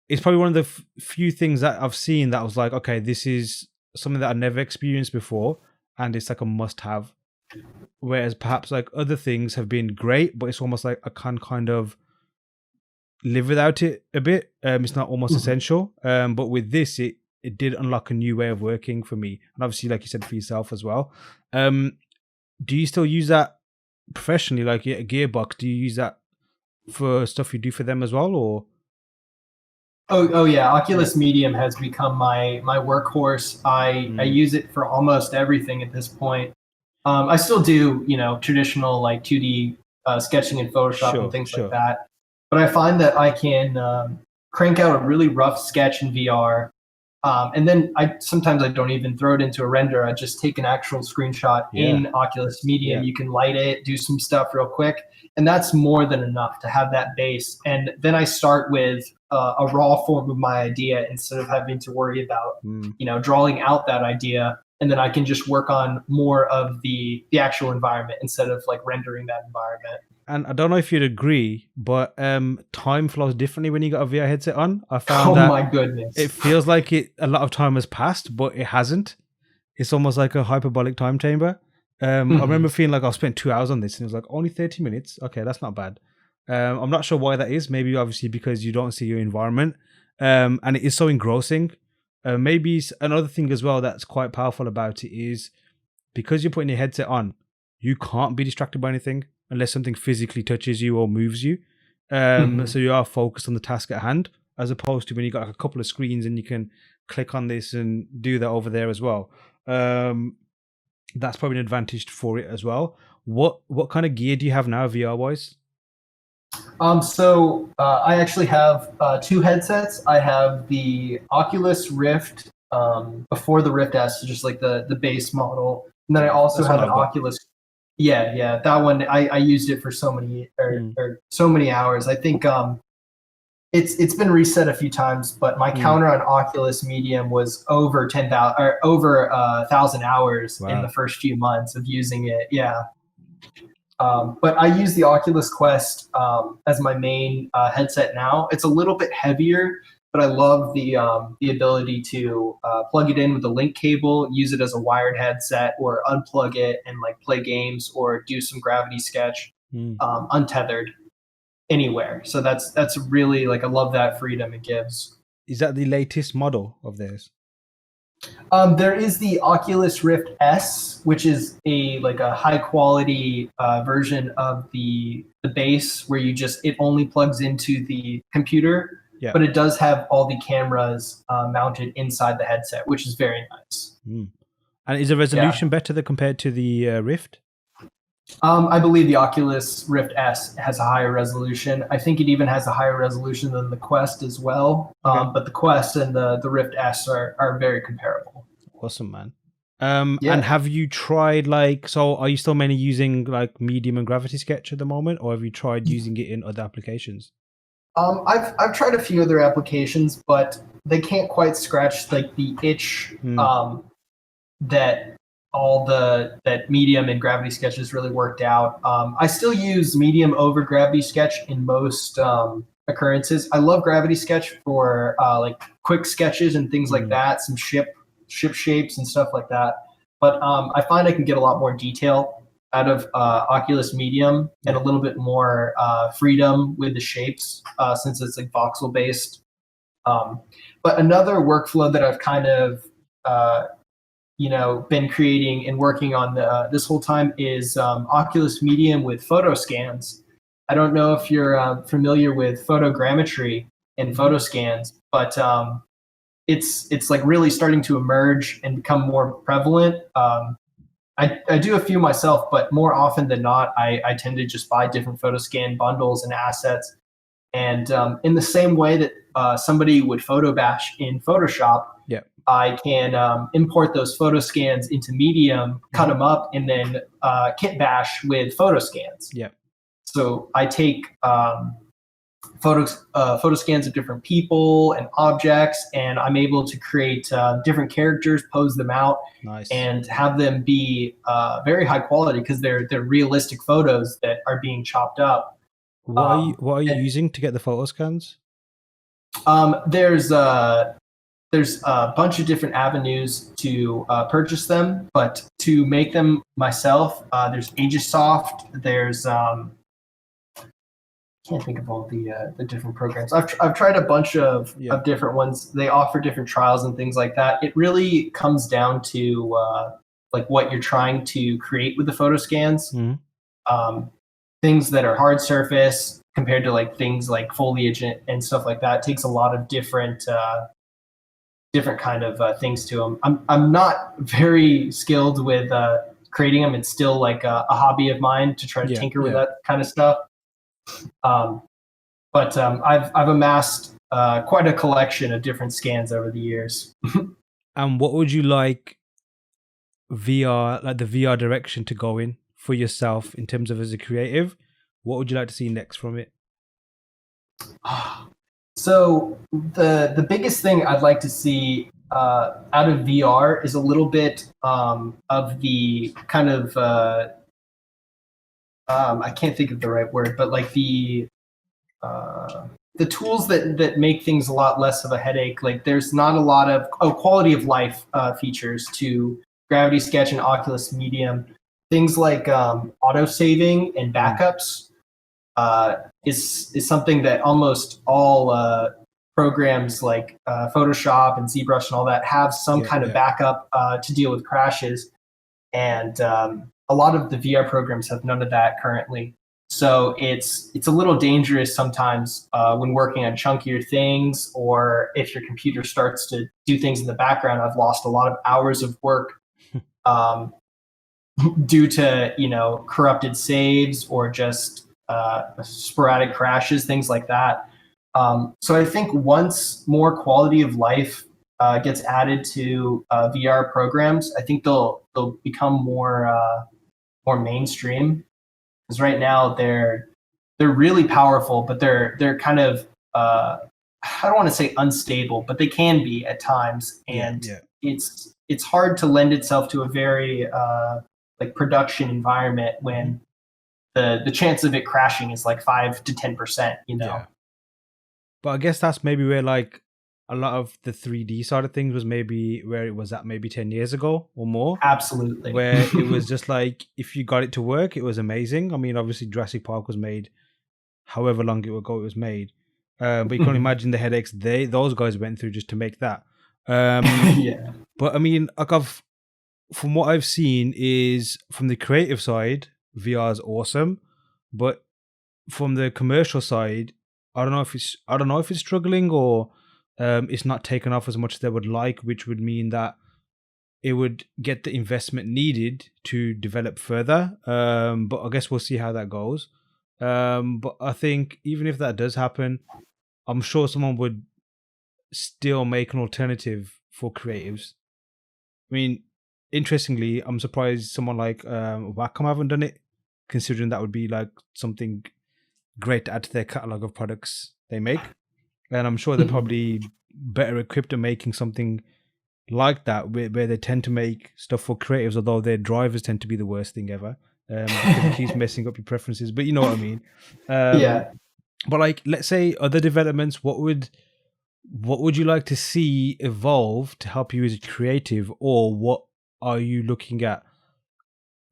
It's probably one of the few things that I've seen that I was like, okay, this is something that I never experienced before, and it's like a must-have. Whereas perhaps like other things have been great, but it's almost like I can kind of live without it a bit. It's not almost essential. But with this, it did unlock a new way of working for me, and obviously, like you said, for yourself as well. Do you still use that professionally, like Gearbox? Do you use that for stuff you do for them as well, or? Oh yeah, Oculus Medium has become my workhorse. I use it for almost everything at this point. I still do, traditional like 2D sketching in Photoshop and things like that. But I find that I can crank out a really rough sketch in VR, and then sometimes I don't even throw it into a render. I just take an actual screenshot in Oculus Medium. You can light it, do some stuff real quick, and that's more than enough to have that base. And then I start with a raw form of my idea instead of having to worry about drawing out that idea. And then I can just work on more of the actual environment instead of like rendering that environment. And I don't know if you'd agree, but time flows differently when you got a VR headset on. I found that, my goodness, it feels like a lot of time has passed, but it hasn't. It's almost like a hyperbolic time chamber. I remember feeling like I spent 2 hours on this, and it was like only 30 minutes. Okay, that's not bad. I'm not sure why that is. Maybe obviously because you don't see your environment, and it is so engrossing. Maybe another thing as well that's quite powerful about it is because you're putting your headset on, you can't be distracted by anything unless something physically touches you or moves you. So you are focused on the task at hand, as opposed to when you got like a couple of screens and you can click on this and do that over there as well. That's probably an advantage for it as well. What kind of gear do you have now, VR wise? So I actually have two headsets. I have the Oculus Rift before the Rift S, so just like the base model, and then I also have an Oculus. Yeah, that one I used it for so many so many hours. I think it's been reset a few times, but my counter on Oculus Medium was over 10,000 or over 1,000 hours in the first few months of using it. Yeah. But I use the Oculus Quest as my main headset now. It's a little bit heavier, but I love the ability to plug it in with a link cable, use it as a wired headset, or unplug it and like play games or do some gravity sketch untethered anywhere. So that's really like I love that freedom it gives. Is that the latest model of theirs? There is the Oculus Rift S, which is a high quality version of the base where it only plugs into the computer, Yeah. but it does have all the cameras mounted inside the headset, which is very nice. And is the resolution better compared to the Rift? I believe the Oculus Rift S has a higher resolution. I think it even has a higher resolution than the Quest as well. Okay. But the Quest and the Rift S are very comparable. Awesome, man. And have you tried are you still mainly using like Medium and Gravity Sketch at the moment, or have you tried using it in other applications? I've tried a few other applications, but they can't quite scratch like the itch that Medium and Gravity Sketch has really worked out. I still use Medium over Gravity Sketch in most occurrences. I love Gravity Sketch for like quick sketches and things like that, some ship shapes and stuff like that. But I find I can get a lot more detail out of Oculus Medium and a little bit more freedom with the shapes since it's like voxel based. But another workflow that I've kind of been creating and working on this whole time is Oculus Medium with photo scans. I don't know if you're familiar with photogrammetry and photo scans, but it's like really starting to emerge and become more prevalent. I do a few myself, but more often than not, I tend to just buy different photo scan bundles and assets. And in the same way that somebody would photo bash in Photoshop, I can import those photo scans into Medium, cut them up, and then kit bash with photo scans. So I take photo scans of different people and objects, and I'm able to create different characters, pose them out, and have them be very high quality because they're realistic photos that are being chopped up. What are you using to get the photo scans? There's a bunch of different avenues to purchase them, but to make them myself, there's Aegisoft. There's can't think of all the different programs. I've tried a bunch of different ones. They offer different trials and things like that. It really comes down to like what you're trying to create with the photo scans. Things that are hard surface compared to like things like foliage and stuff like that takes a lot of different kind of things to them. I'm not very skilled with creating them. It's still like a hobby of mine to try to tinker with that kind of stuff. But I've amassed quite a collection of different scans over the years. And what would you like the VR direction to go in for yourself in terms of as a creative? What would you like to see next from it? So the biggest thing I'd like to see out of VR is a little bit of the kind of I can't think of the right word, but like the tools that make things a lot less of a headache. Like there's not a lot of quality of life features to Gravity Sketch and Oculus Medium. Things like auto saving and backups is something that almost all programs like Photoshop and ZBrush and all that have some kind of backup to deal with crashes. And a lot of the VR programs have none of that currently. So it's a little dangerous sometimes when working on chunkier things, or if your computer starts to do things in the background. I've lost a lot of hours of work due to corrupted saves or just sporadic crashes, things like that. So I think once more quality of life gets added to VR programs, I think they'll become more mainstream. Because right now they're really powerful, but they're kind of I don't want to say unstable, but they can be at times, and it's hard to lend itself to a very like production environment when the chance of it crashing is like 5 to 10%. But I guess that's maybe where like a lot of the 3D side of things was maybe where it was at maybe 10 years ago or more, Absolutely. where it was just like, if you got it to work, it was amazing. I mean, obviously Jurassic Park was made however long ago it was made. But you can imagine the headaches those guys went through just to make that. Yeah. But I mean, like from what I've seen is from the creative side, VR is awesome, but from the commercial side, I don't know if it's struggling or it's not taken off as much as they would like, which would mean that it would get the investment needed to develop further. But I guess we'll see how that goes. But I think even if that does happen, I'm sure someone would still make an alternative for creatives. I mean, interestingly, I'm surprised someone like Wacom haven't done it, considering that would be like something great to add to their catalog of products they make. And I'm sure they're probably better equipped at making something like that, where they tend to make stuff for creatives, although their drivers tend to be the worst thing ever, because it keeps messing up your preferences. But you know what I mean. Yeah. But like, let's say other developments, what would you like to see evolve to help you as a creative, or what are you looking at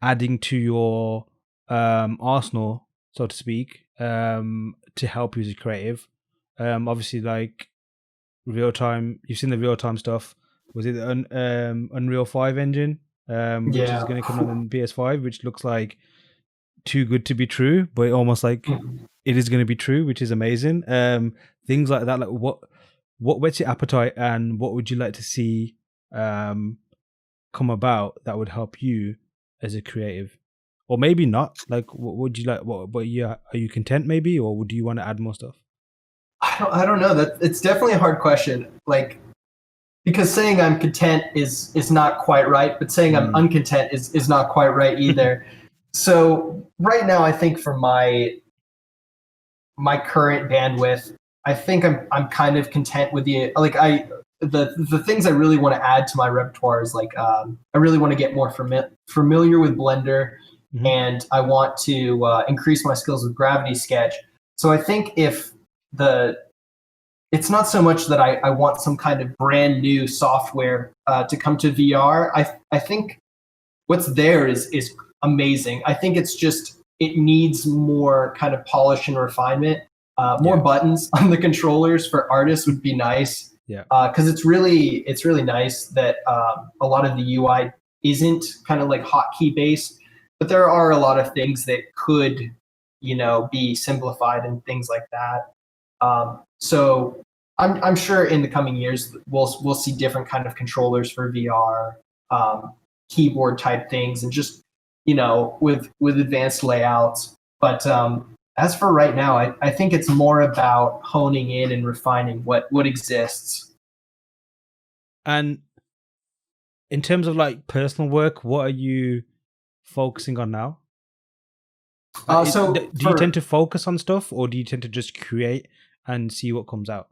adding to your arsenal, so to speak, to help you as a creative? Obviously, like real time, you've seen the real time stuff. Was it the Unreal 5 engine, which is Yeah. going to come on PS5, which looks like too good to be true, but almost like it is going to be true, which is amazing. Things like that, like what whets your appetite, and what would you like to see come about that would help you as a creative, or maybe not? Like, what would you like? What are you content maybe, or do you want to add more stuff? I don't know. That it's definitely a hard question. Like, because saying I'm content is not quite right, but saying I'm uncontent is not quite right either. So right now, I think for my current bandwidth, I think I'm kind of content with the things I really want to add to my repertoire is like I really want to get more familiar with Blender, and I want to increase my skills with Gravity Sketch. So I think if it's not so much that I want some kind of brand new software to come to VR. I think what's there is amazing. I think it's just it needs more kind of polish and refinement. More buttons on the controllers for artists would be nice. Yeah. Because it's really nice that a lot of the UI isn't kind of like hotkey based, but there are a lot of things that could, be simplified and things like that. So I'm sure in the coming years we'll see different kind of controllers for VR, keyboard type things, and just with advanced layouts. But as for right now, I think it's more about honing in and refining what exists. And in terms of like personal work, what are you focusing on now? Do you tend to focus on stuff, or do you tend to just create and see what comes out?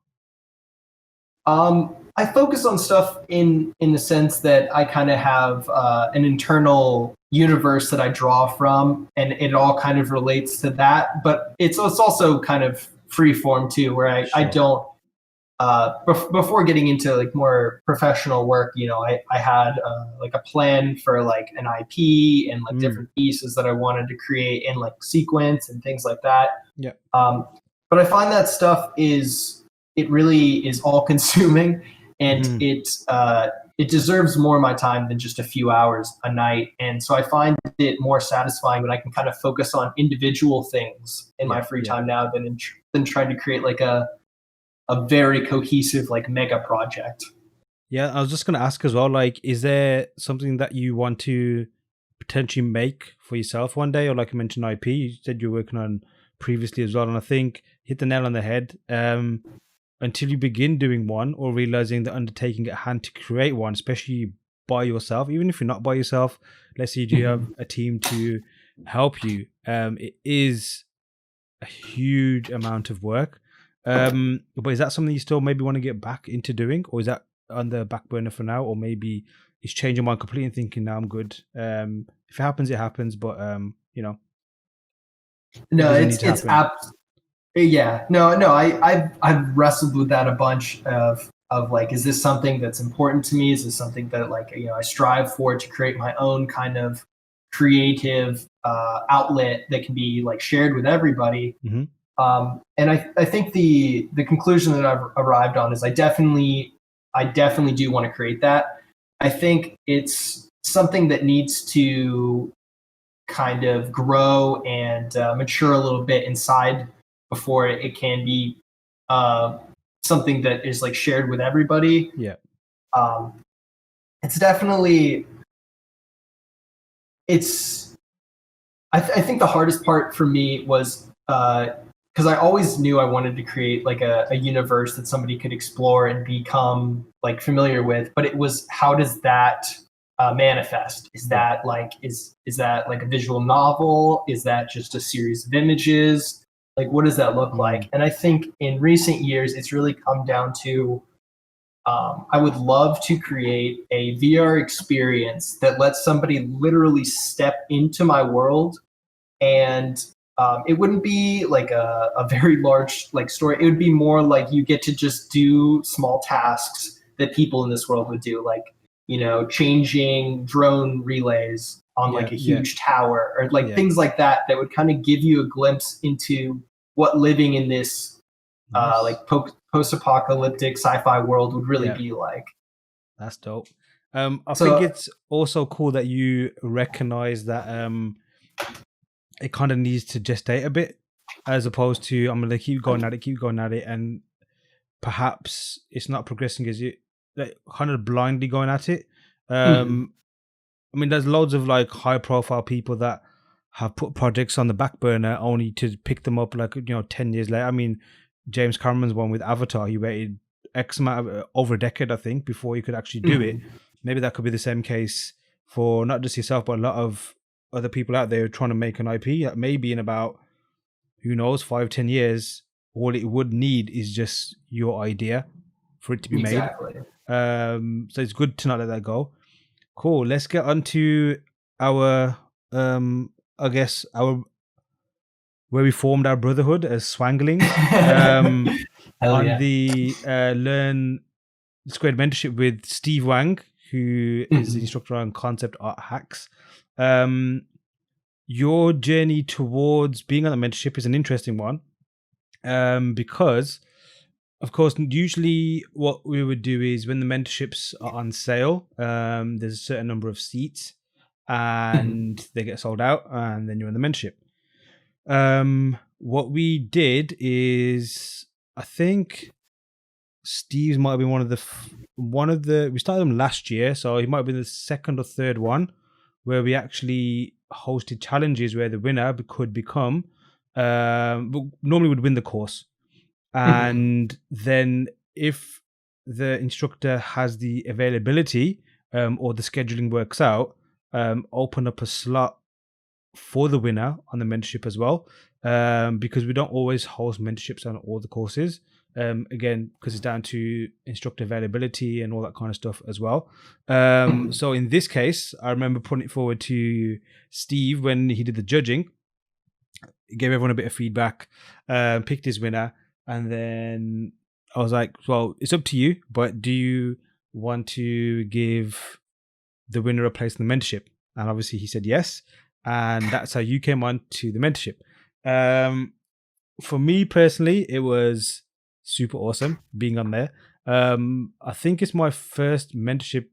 I focus on stuff in the sense that I kind of have an internal universe that I draw from, and it all kind of relates to that. But it's also kind of free form too, where I don't. Before getting into like more professional work, I had like a plan for like an IP and like different pieces that I wanted to create in like sequence and things like that. Yeah. But I find that stuff it really is all consuming, and it deserves more of my time than just a few hours a night. And so I find it more satisfying when I can kind of focus on individual things in my free time now than trying to create like a very cohesive like mega project. Yeah, I was just going to ask as well, like, is there something that you want to potentially make for yourself one day? Or like I mentioned, IP, you said you're working on previously as well. And I think hit the nail on the head. Until you begin doing one or realizing the undertaking at hand to create one, especially by yourself, even if you're not by yourself, let's say you do have a team to help you, it is a huge amount of work. But is that something you still maybe want to get back into doing, or is that on the back burner for now, or maybe it's changing my completely and thinking now I'm good? If it happens, it happens, but no, it's yeah, no, I've wrestled with that a bunch of of like, is this something that's important to me? Is this something that like, I strive for to create my own kind of creative outlet that can be like shared with everybody? Mm-hmm. And I think the conclusion that I've arrived on is I definitely do want to create that. I think it's something that needs to kind of grow and mature a little bit inside before it can be uh, something that is like shared with everybody. Yeah. It's definitely it's. I think the hardest part for me was because I always knew I wanted to create like a universe that somebody could explore and become like familiar with. But it was, how does that manifest? Is that like is that like a visual novel? Is that just a series of images? Like, what does that look like? And I think in recent years, it's really come down to I would love to create a VR experience that lets somebody literally step into my world, and it wouldn't be like a very large like story. It would be more like you get to just do small tasks that people in this world would do, like changing drone relays on like a huge tower, or like things like that would kind of give you a glimpse into what living in this like post-apocalyptic sci-fi world would really be like. That's dope. I think it's also cool that you recognize that it kind of needs to gestate a bit, as opposed to I'm gonna keep going at it, and perhaps it's not progressing as you like, kind of blindly going at it. I mean, there's loads of like high-profile people that have put projects on the back burner only to pick them up like 10 years later. I mean, James Cameron's one with Avatar, he waited X amount of over a decade, I think, before he could actually do it. Maybe that could be the same case for not just yourself, but a lot of other people out there trying to make an IP that maybe in about, who knows, 5-10 years, all it would need is just your idea for it to be made. So it's good to not let that go. Cool. Let's get on to our I guess our where we formed our brotherhood as Swanglings on the Learn Squared Mentorship with Steve Wang, who is the instructor on Concept Art Hacks. Your journey towards being on the mentorship is an interesting one, because, of course, usually what we would do is when the mentorships are on sale, there's a certain number of seats and they get sold out, and then you're in the mentorship. What we did is, I think Steve's might have been one of the we started them last year, so he might have been the second or third one where we actually hosted challenges where the winner could become normally would win the course, and then if the instructor has the availability or the scheduling works out, open up a slot for the winner on the mentorship as well, because we don't always host mentorships on all the courses, again because it's down to instructor availability and all that kind of stuff as well. So in this case, I remember putting it forward to Steve when he did the judging. He gave everyone a bit of feedback, picked his winner, and then I was like, well, it's up to you, but do you want to give the winner a place in the mentorship? And obviously he said yes, and that's how you came on to the mentorship. For me personally, it was super awesome being on there. I think it's my first mentorship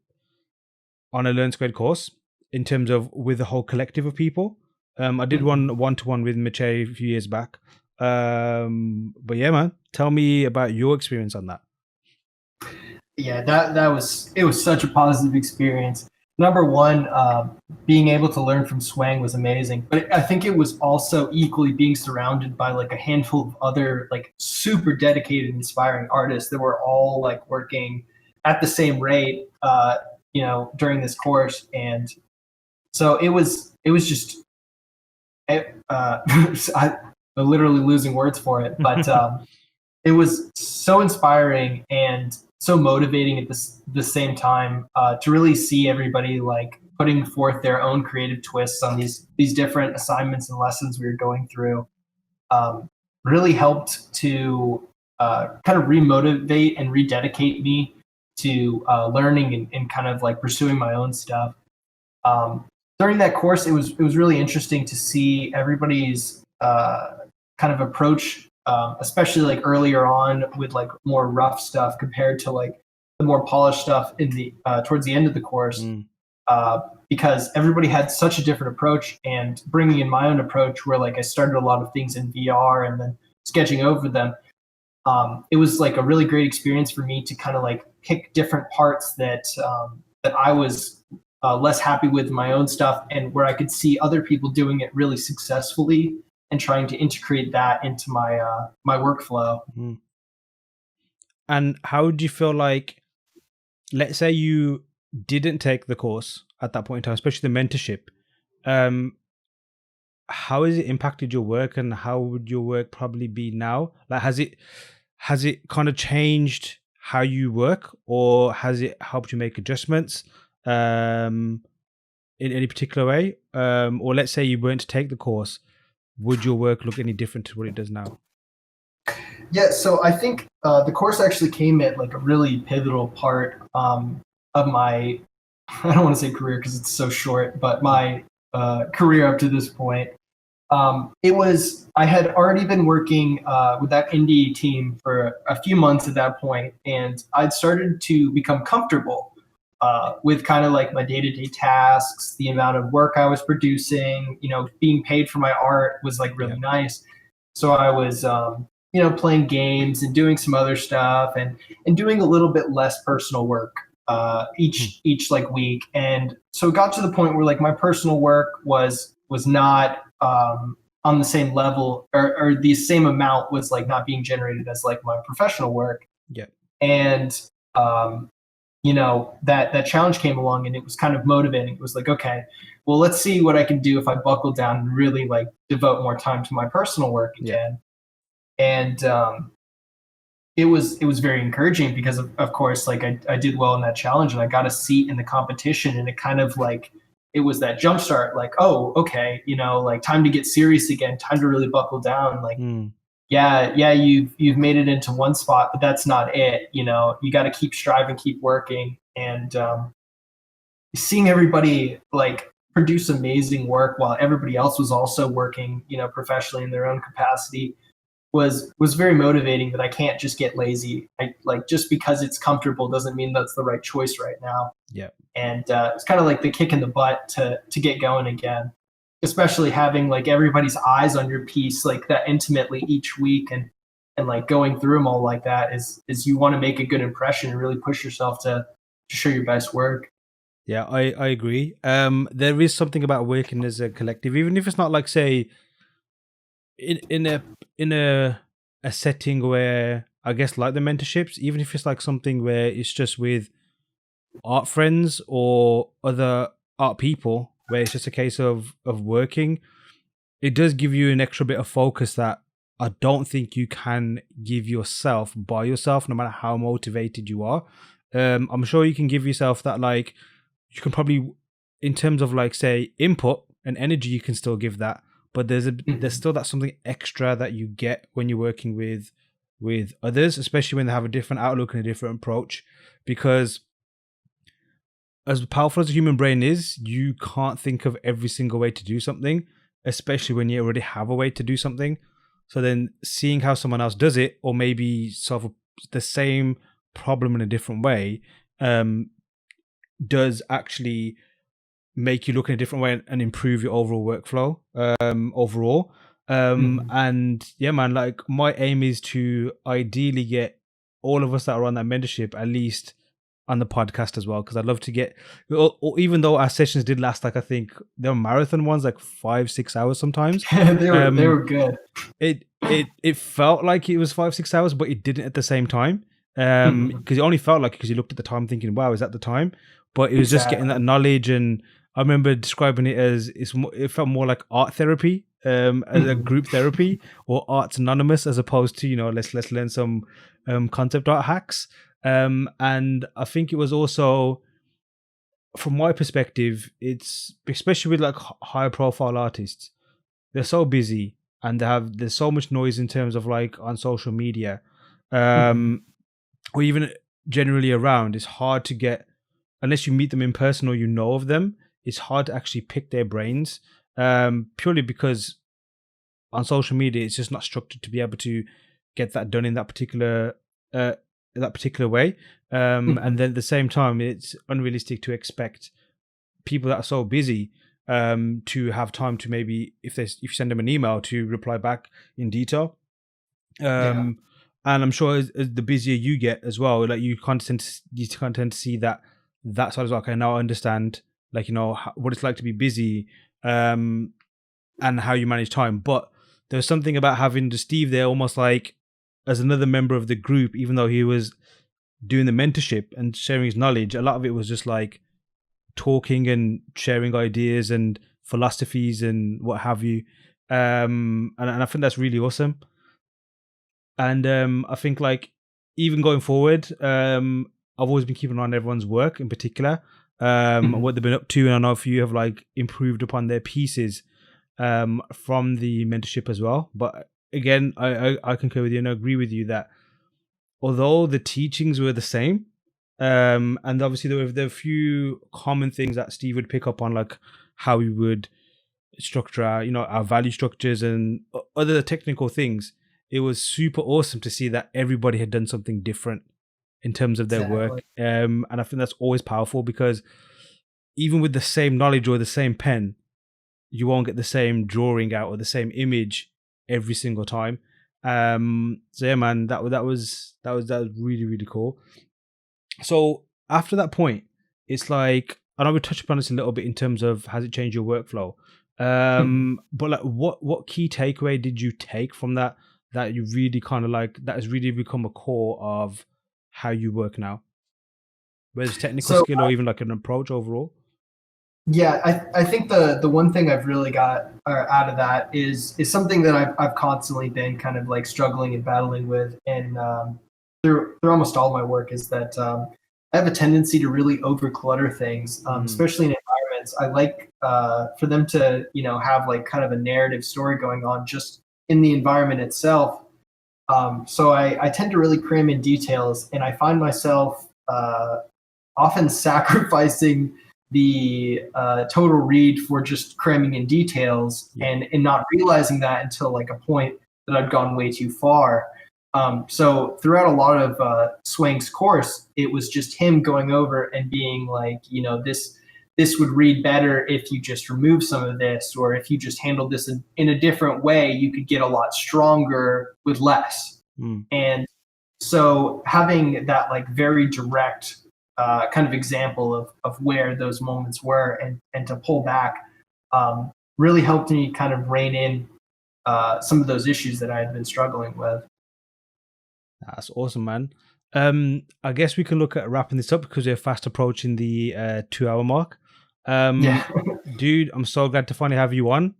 on a Learn Squared course in terms of with a whole collective of people. I did one-to-one with Miche a few years back. But yeah, man, tell me about your experience on that. Yeah, it was such a positive experience. Number one, being able to learn from Swang was amazing, but I think it was also equally being surrounded by like a handful of other like super dedicated, inspiring artists that were all like working at the same rate, during this course. And so it was just, I'm literally losing words for it, but it was so inspiring and so motivating at the same time, to really see everybody like putting forth their own creative twists on these different assignments and lessons we were going through. Really helped to kind of remotivate and rededicate me to learning and kind of like pursuing my own stuff. Um, During that course, it was really interesting to see everybody's kind of approach, especially like earlier on with like more rough stuff compared to like the more polished stuff in the towards the end of the course. Uh, because everybody had such a different approach, and bringing in my own approach where like I started a lot of things in VR and then sketching over them. It was like a really great experience for me to kind of like pick different parts that I was less happy with my own stuff, and where I could see other people doing it really successfully and trying to integrate that into my workflow. Mm. And how do you feel like, let's say you didn't take the course at that point in time, especially the mentorship, um, how has it impacted your work, and how would your work probably be now? Like, has it kind of changed how you work, or has it helped you make adjustments in any particular way? Or let's say you weren't to take the course, would your work look any different to what it does now? Yeah, so I think the course actually came at like a really pivotal part of my, I don't want to say career because it's so short, but my career up to this point. I had already been working with that indie team for a few months at that point, and I'd started to become comfortable with kind of like my day-to-day tasks, the amount of work I was producing, being paid for my art was like really nice. So I was, playing games and doing some other stuff, and doing a little bit less personal work each like week. And so it got to the point where like my personal work was not on the same level, or the same amount was like not being generated as like my professional work. Yeah. And that challenge came along, and it was kind of motivating. It was like, okay, well, let's see what I can do if I buckle down and really like devote more time to my personal work again. And it was very encouraging because of course, like I did well in that challenge, and I got a seat in the competition, and it kind of like, it was that jump start, like, oh, okay, like time to get serious again, time to really buckle down. Like, yeah, you've made it into one spot, but that's not it. You got to keep striving, keep working. And seeing everybody like produce amazing work while everybody else was also working, professionally in their own capacity was very motivating. That I can't just get lazy. I like, just because it's comfortable doesn't mean that's the right choice right now. Yeah. And it's kind of like the kick in the butt to get going again, especially having like everybody's eyes on your piece like that intimately each week, and like going through them all like that is you want to make a good impression and really push yourself to show your best work. Yeah, I agree. There is something about working as a collective, even if it's not like, say, in a setting where, I guess, like the mentorships, even if it's like something where it's just with art friends or other art people, where it's just a case of working, it does give you an extra bit of focus that I don't think you can give yourself by yourself, no matter how motivated you are. I'm sure you can give yourself that, like, you can probably, in terms of like, say, input and energy, you can still give that, but there's still that something extra that you get when you're working with others, especially when they have a different outlook and a different approach. Because as powerful as the human brain is, you can't think of every single way to do something, especially when you already have a way to do something. So then seeing how someone else does it, or maybe solve the same problem in a different way, does actually make you look in a different way and improve your overall workflow overall. And yeah, man, like, my aim is to ideally get all of us that are on that mentorship at least on the podcast as well, because I'd love to get, or even though our sessions did last, like, I think they were marathon ones, like 5-6 hours sometimes. they were good. It felt like it was 5-6 hours, but it didn't at the same time, because it only felt like, because you looked at the time thinking, wow, is that the time? But it was just getting that knowledge. And I remember describing it as, it felt more like art therapy, as a group therapy, or Arts Anonymous, as opposed to, let's learn some concept art hacks. And I think it was also, from my perspective, it's especially with like high profile artists, they're so busy, and there's so much noise in terms of like on social media, or even generally around, it's hard to get, unless you meet them in person or you know of them, it's hard to actually pick their brains, purely because on social media it's just not structured to be able to get that done in uh, that particular way. And then at the same time, it's unrealistic to expect people that are so busy to have time to, maybe if you send them an email, to reply back in detail. Yeah. And I'm sure as the busier you get as well, like you kind of tend to see that side as well. Okay, now I understand, like, what it's like to be busy, and how you manage time. But there's something about having the Steve there, almost like as another member of the group, even though he was doing the mentorship and sharing his knowledge. A lot of it was just like talking and sharing ideas and philosophies and what have you. And I think that's really awesome. And I think, like, even going forward, I've always been keeping an eye on everyone's work in particular, what they've been up to. And I know if you have like improved upon their pieces from the mentorship as well. But again, I concur with you and I agree with you that although the teachings were the same, and obviously there were a few common things that Steve would pick up on, like how we would structure our value structures and other technical things. It was super awesome to see that everybody had done something different in terms of their work. And I think that's always powerful, because even with the same knowledge or the same pen, you won't get the same drawing out or the same image every single time. So yeah, man, that was really, really cool. So after that point, it's like, I know we touched upon this a little bit in terms of has it changed your workflow. But like, what key takeaway did you take from that you really kind of like, that has really become a core of how you work now, whether it's technical skill or even like an approach overall? Yeah, I think the one thing I've really got out of that is something that I've constantly been kind of like struggling and battling with, and through almost all my work, is that I have a tendency to really overclutter things, especially in environments. I like for them to have like kind of a narrative story going on just in the environment itself. So I tend to really cram in details, and I find myself often sacrificing the total read for just cramming in details, and not realizing that until like a point that I'd gone way too far. So throughout a lot of Swang's course, it was just him going over and being like, this would read better if you just remove some of this, or if you just handled this in a different way, you could get a lot stronger with less. And so having that like very direct kind of example of where those moments were, and to pull back, really helped me kind of rein in some of those issues that I had been struggling with. That's awesome, man. I guess we can look at wrapping this up because we're fast approaching the 2-hour mark. Dude, I'm so glad to finally have you on.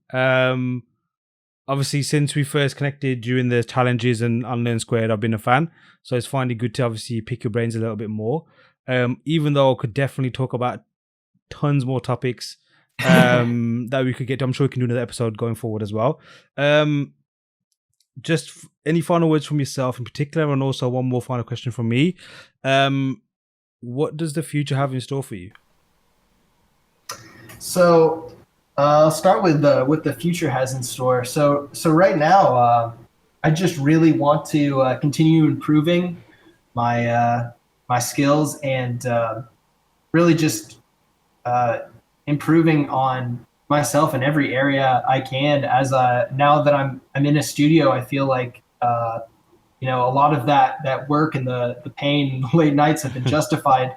Obviously, since we first connected during the challenges and Unlearn Squared, I've been a fan. So it's finally good to obviously pick your brains a little bit more. Even though I could definitely talk about tons more topics that we could get to. I'm sure we can do another episode going forward as well. Just any final words from yourself in particular, and also one more final question from me. What does the future have in store for you? So I'll start with what the future has in store. So right now, I just really want to continue improving my my skills, and really just improving on myself in every area I can. As now that I'm in a studio, I feel like a lot of that work and the pain and the late nights have been justified,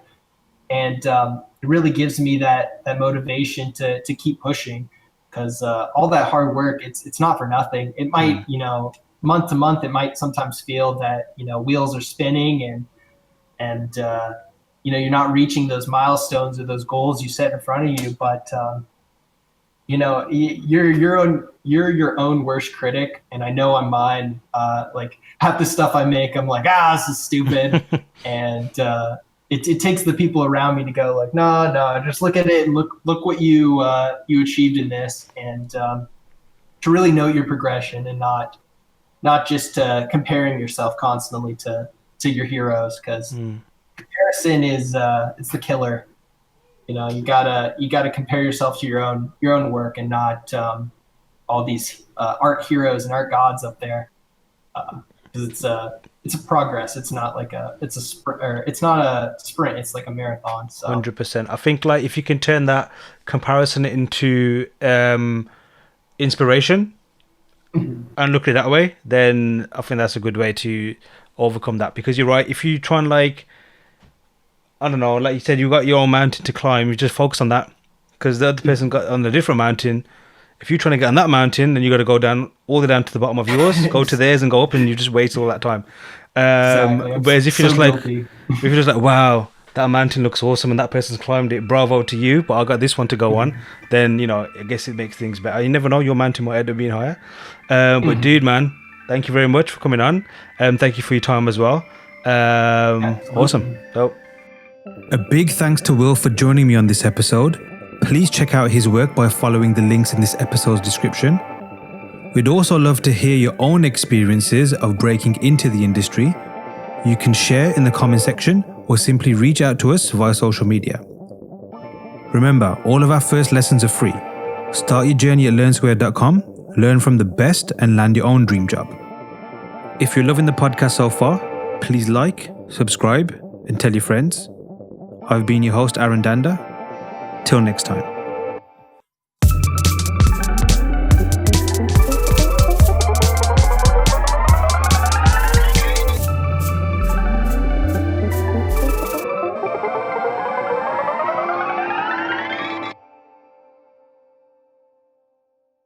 and it really gives me that motivation to keep pushing, because all that hard work, it's not for nothing. It might month to month, it might sometimes feel that wheels are spinning, and you're not reaching those milestones or those goals you set in front of you, but you're your own worst critic, and I know I'm mine. Like half the stuff I make, I'm like, this is stupid, and it takes the people around me to go like, no, just look at it and look what you achieved in this, and to really note your progression, and not not just comparing yourself constantly to your heroes, because comparison is it's the killer. You know, you gotta compare yourself to your own work, and not all these art heroes and art gods up there, because it's a progress. It's not like it's not a sprint. It's like a marathon. So 100%. I think like if you can turn that comparison into inspiration and look at it that way, then I think that's a good way to overcome that. Because you're right, if you try and like, I don't know, like you said, you got your own mountain to climb, you just focus on that, because the other person got on a different mountain. If you're trying to get on that mountain, then you got to go down all the way down to the bottom of yours, go to theirs and go up, and you just waste all that time. exactly. Whereas if you're So just like, guilty. if you're just like, wow, that mountain looks awesome and that person's climbed it, bravo to you, but I got this one to go on, then, you know, I guess it makes things better. You never know, your mountain might end up being higher. But dude, man, thank you very much for coming on. Thank you for your time as well. Awesome. Dope. A big thanks to Will for joining me on this episode. Please check out his work by following the links in this episode's description. We'd also love to hear your own experiences of breaking into the industry. You can share in the comment section or simply reach out to us via social media. Remember, all of our first lessons are free. Start your journey at learnsquare.com, learn from the best, and land your own dream job. If you're loving the podcast so far, please like, subscribe, and tell your friends. I've been your host, Aaron Danda. Till next time.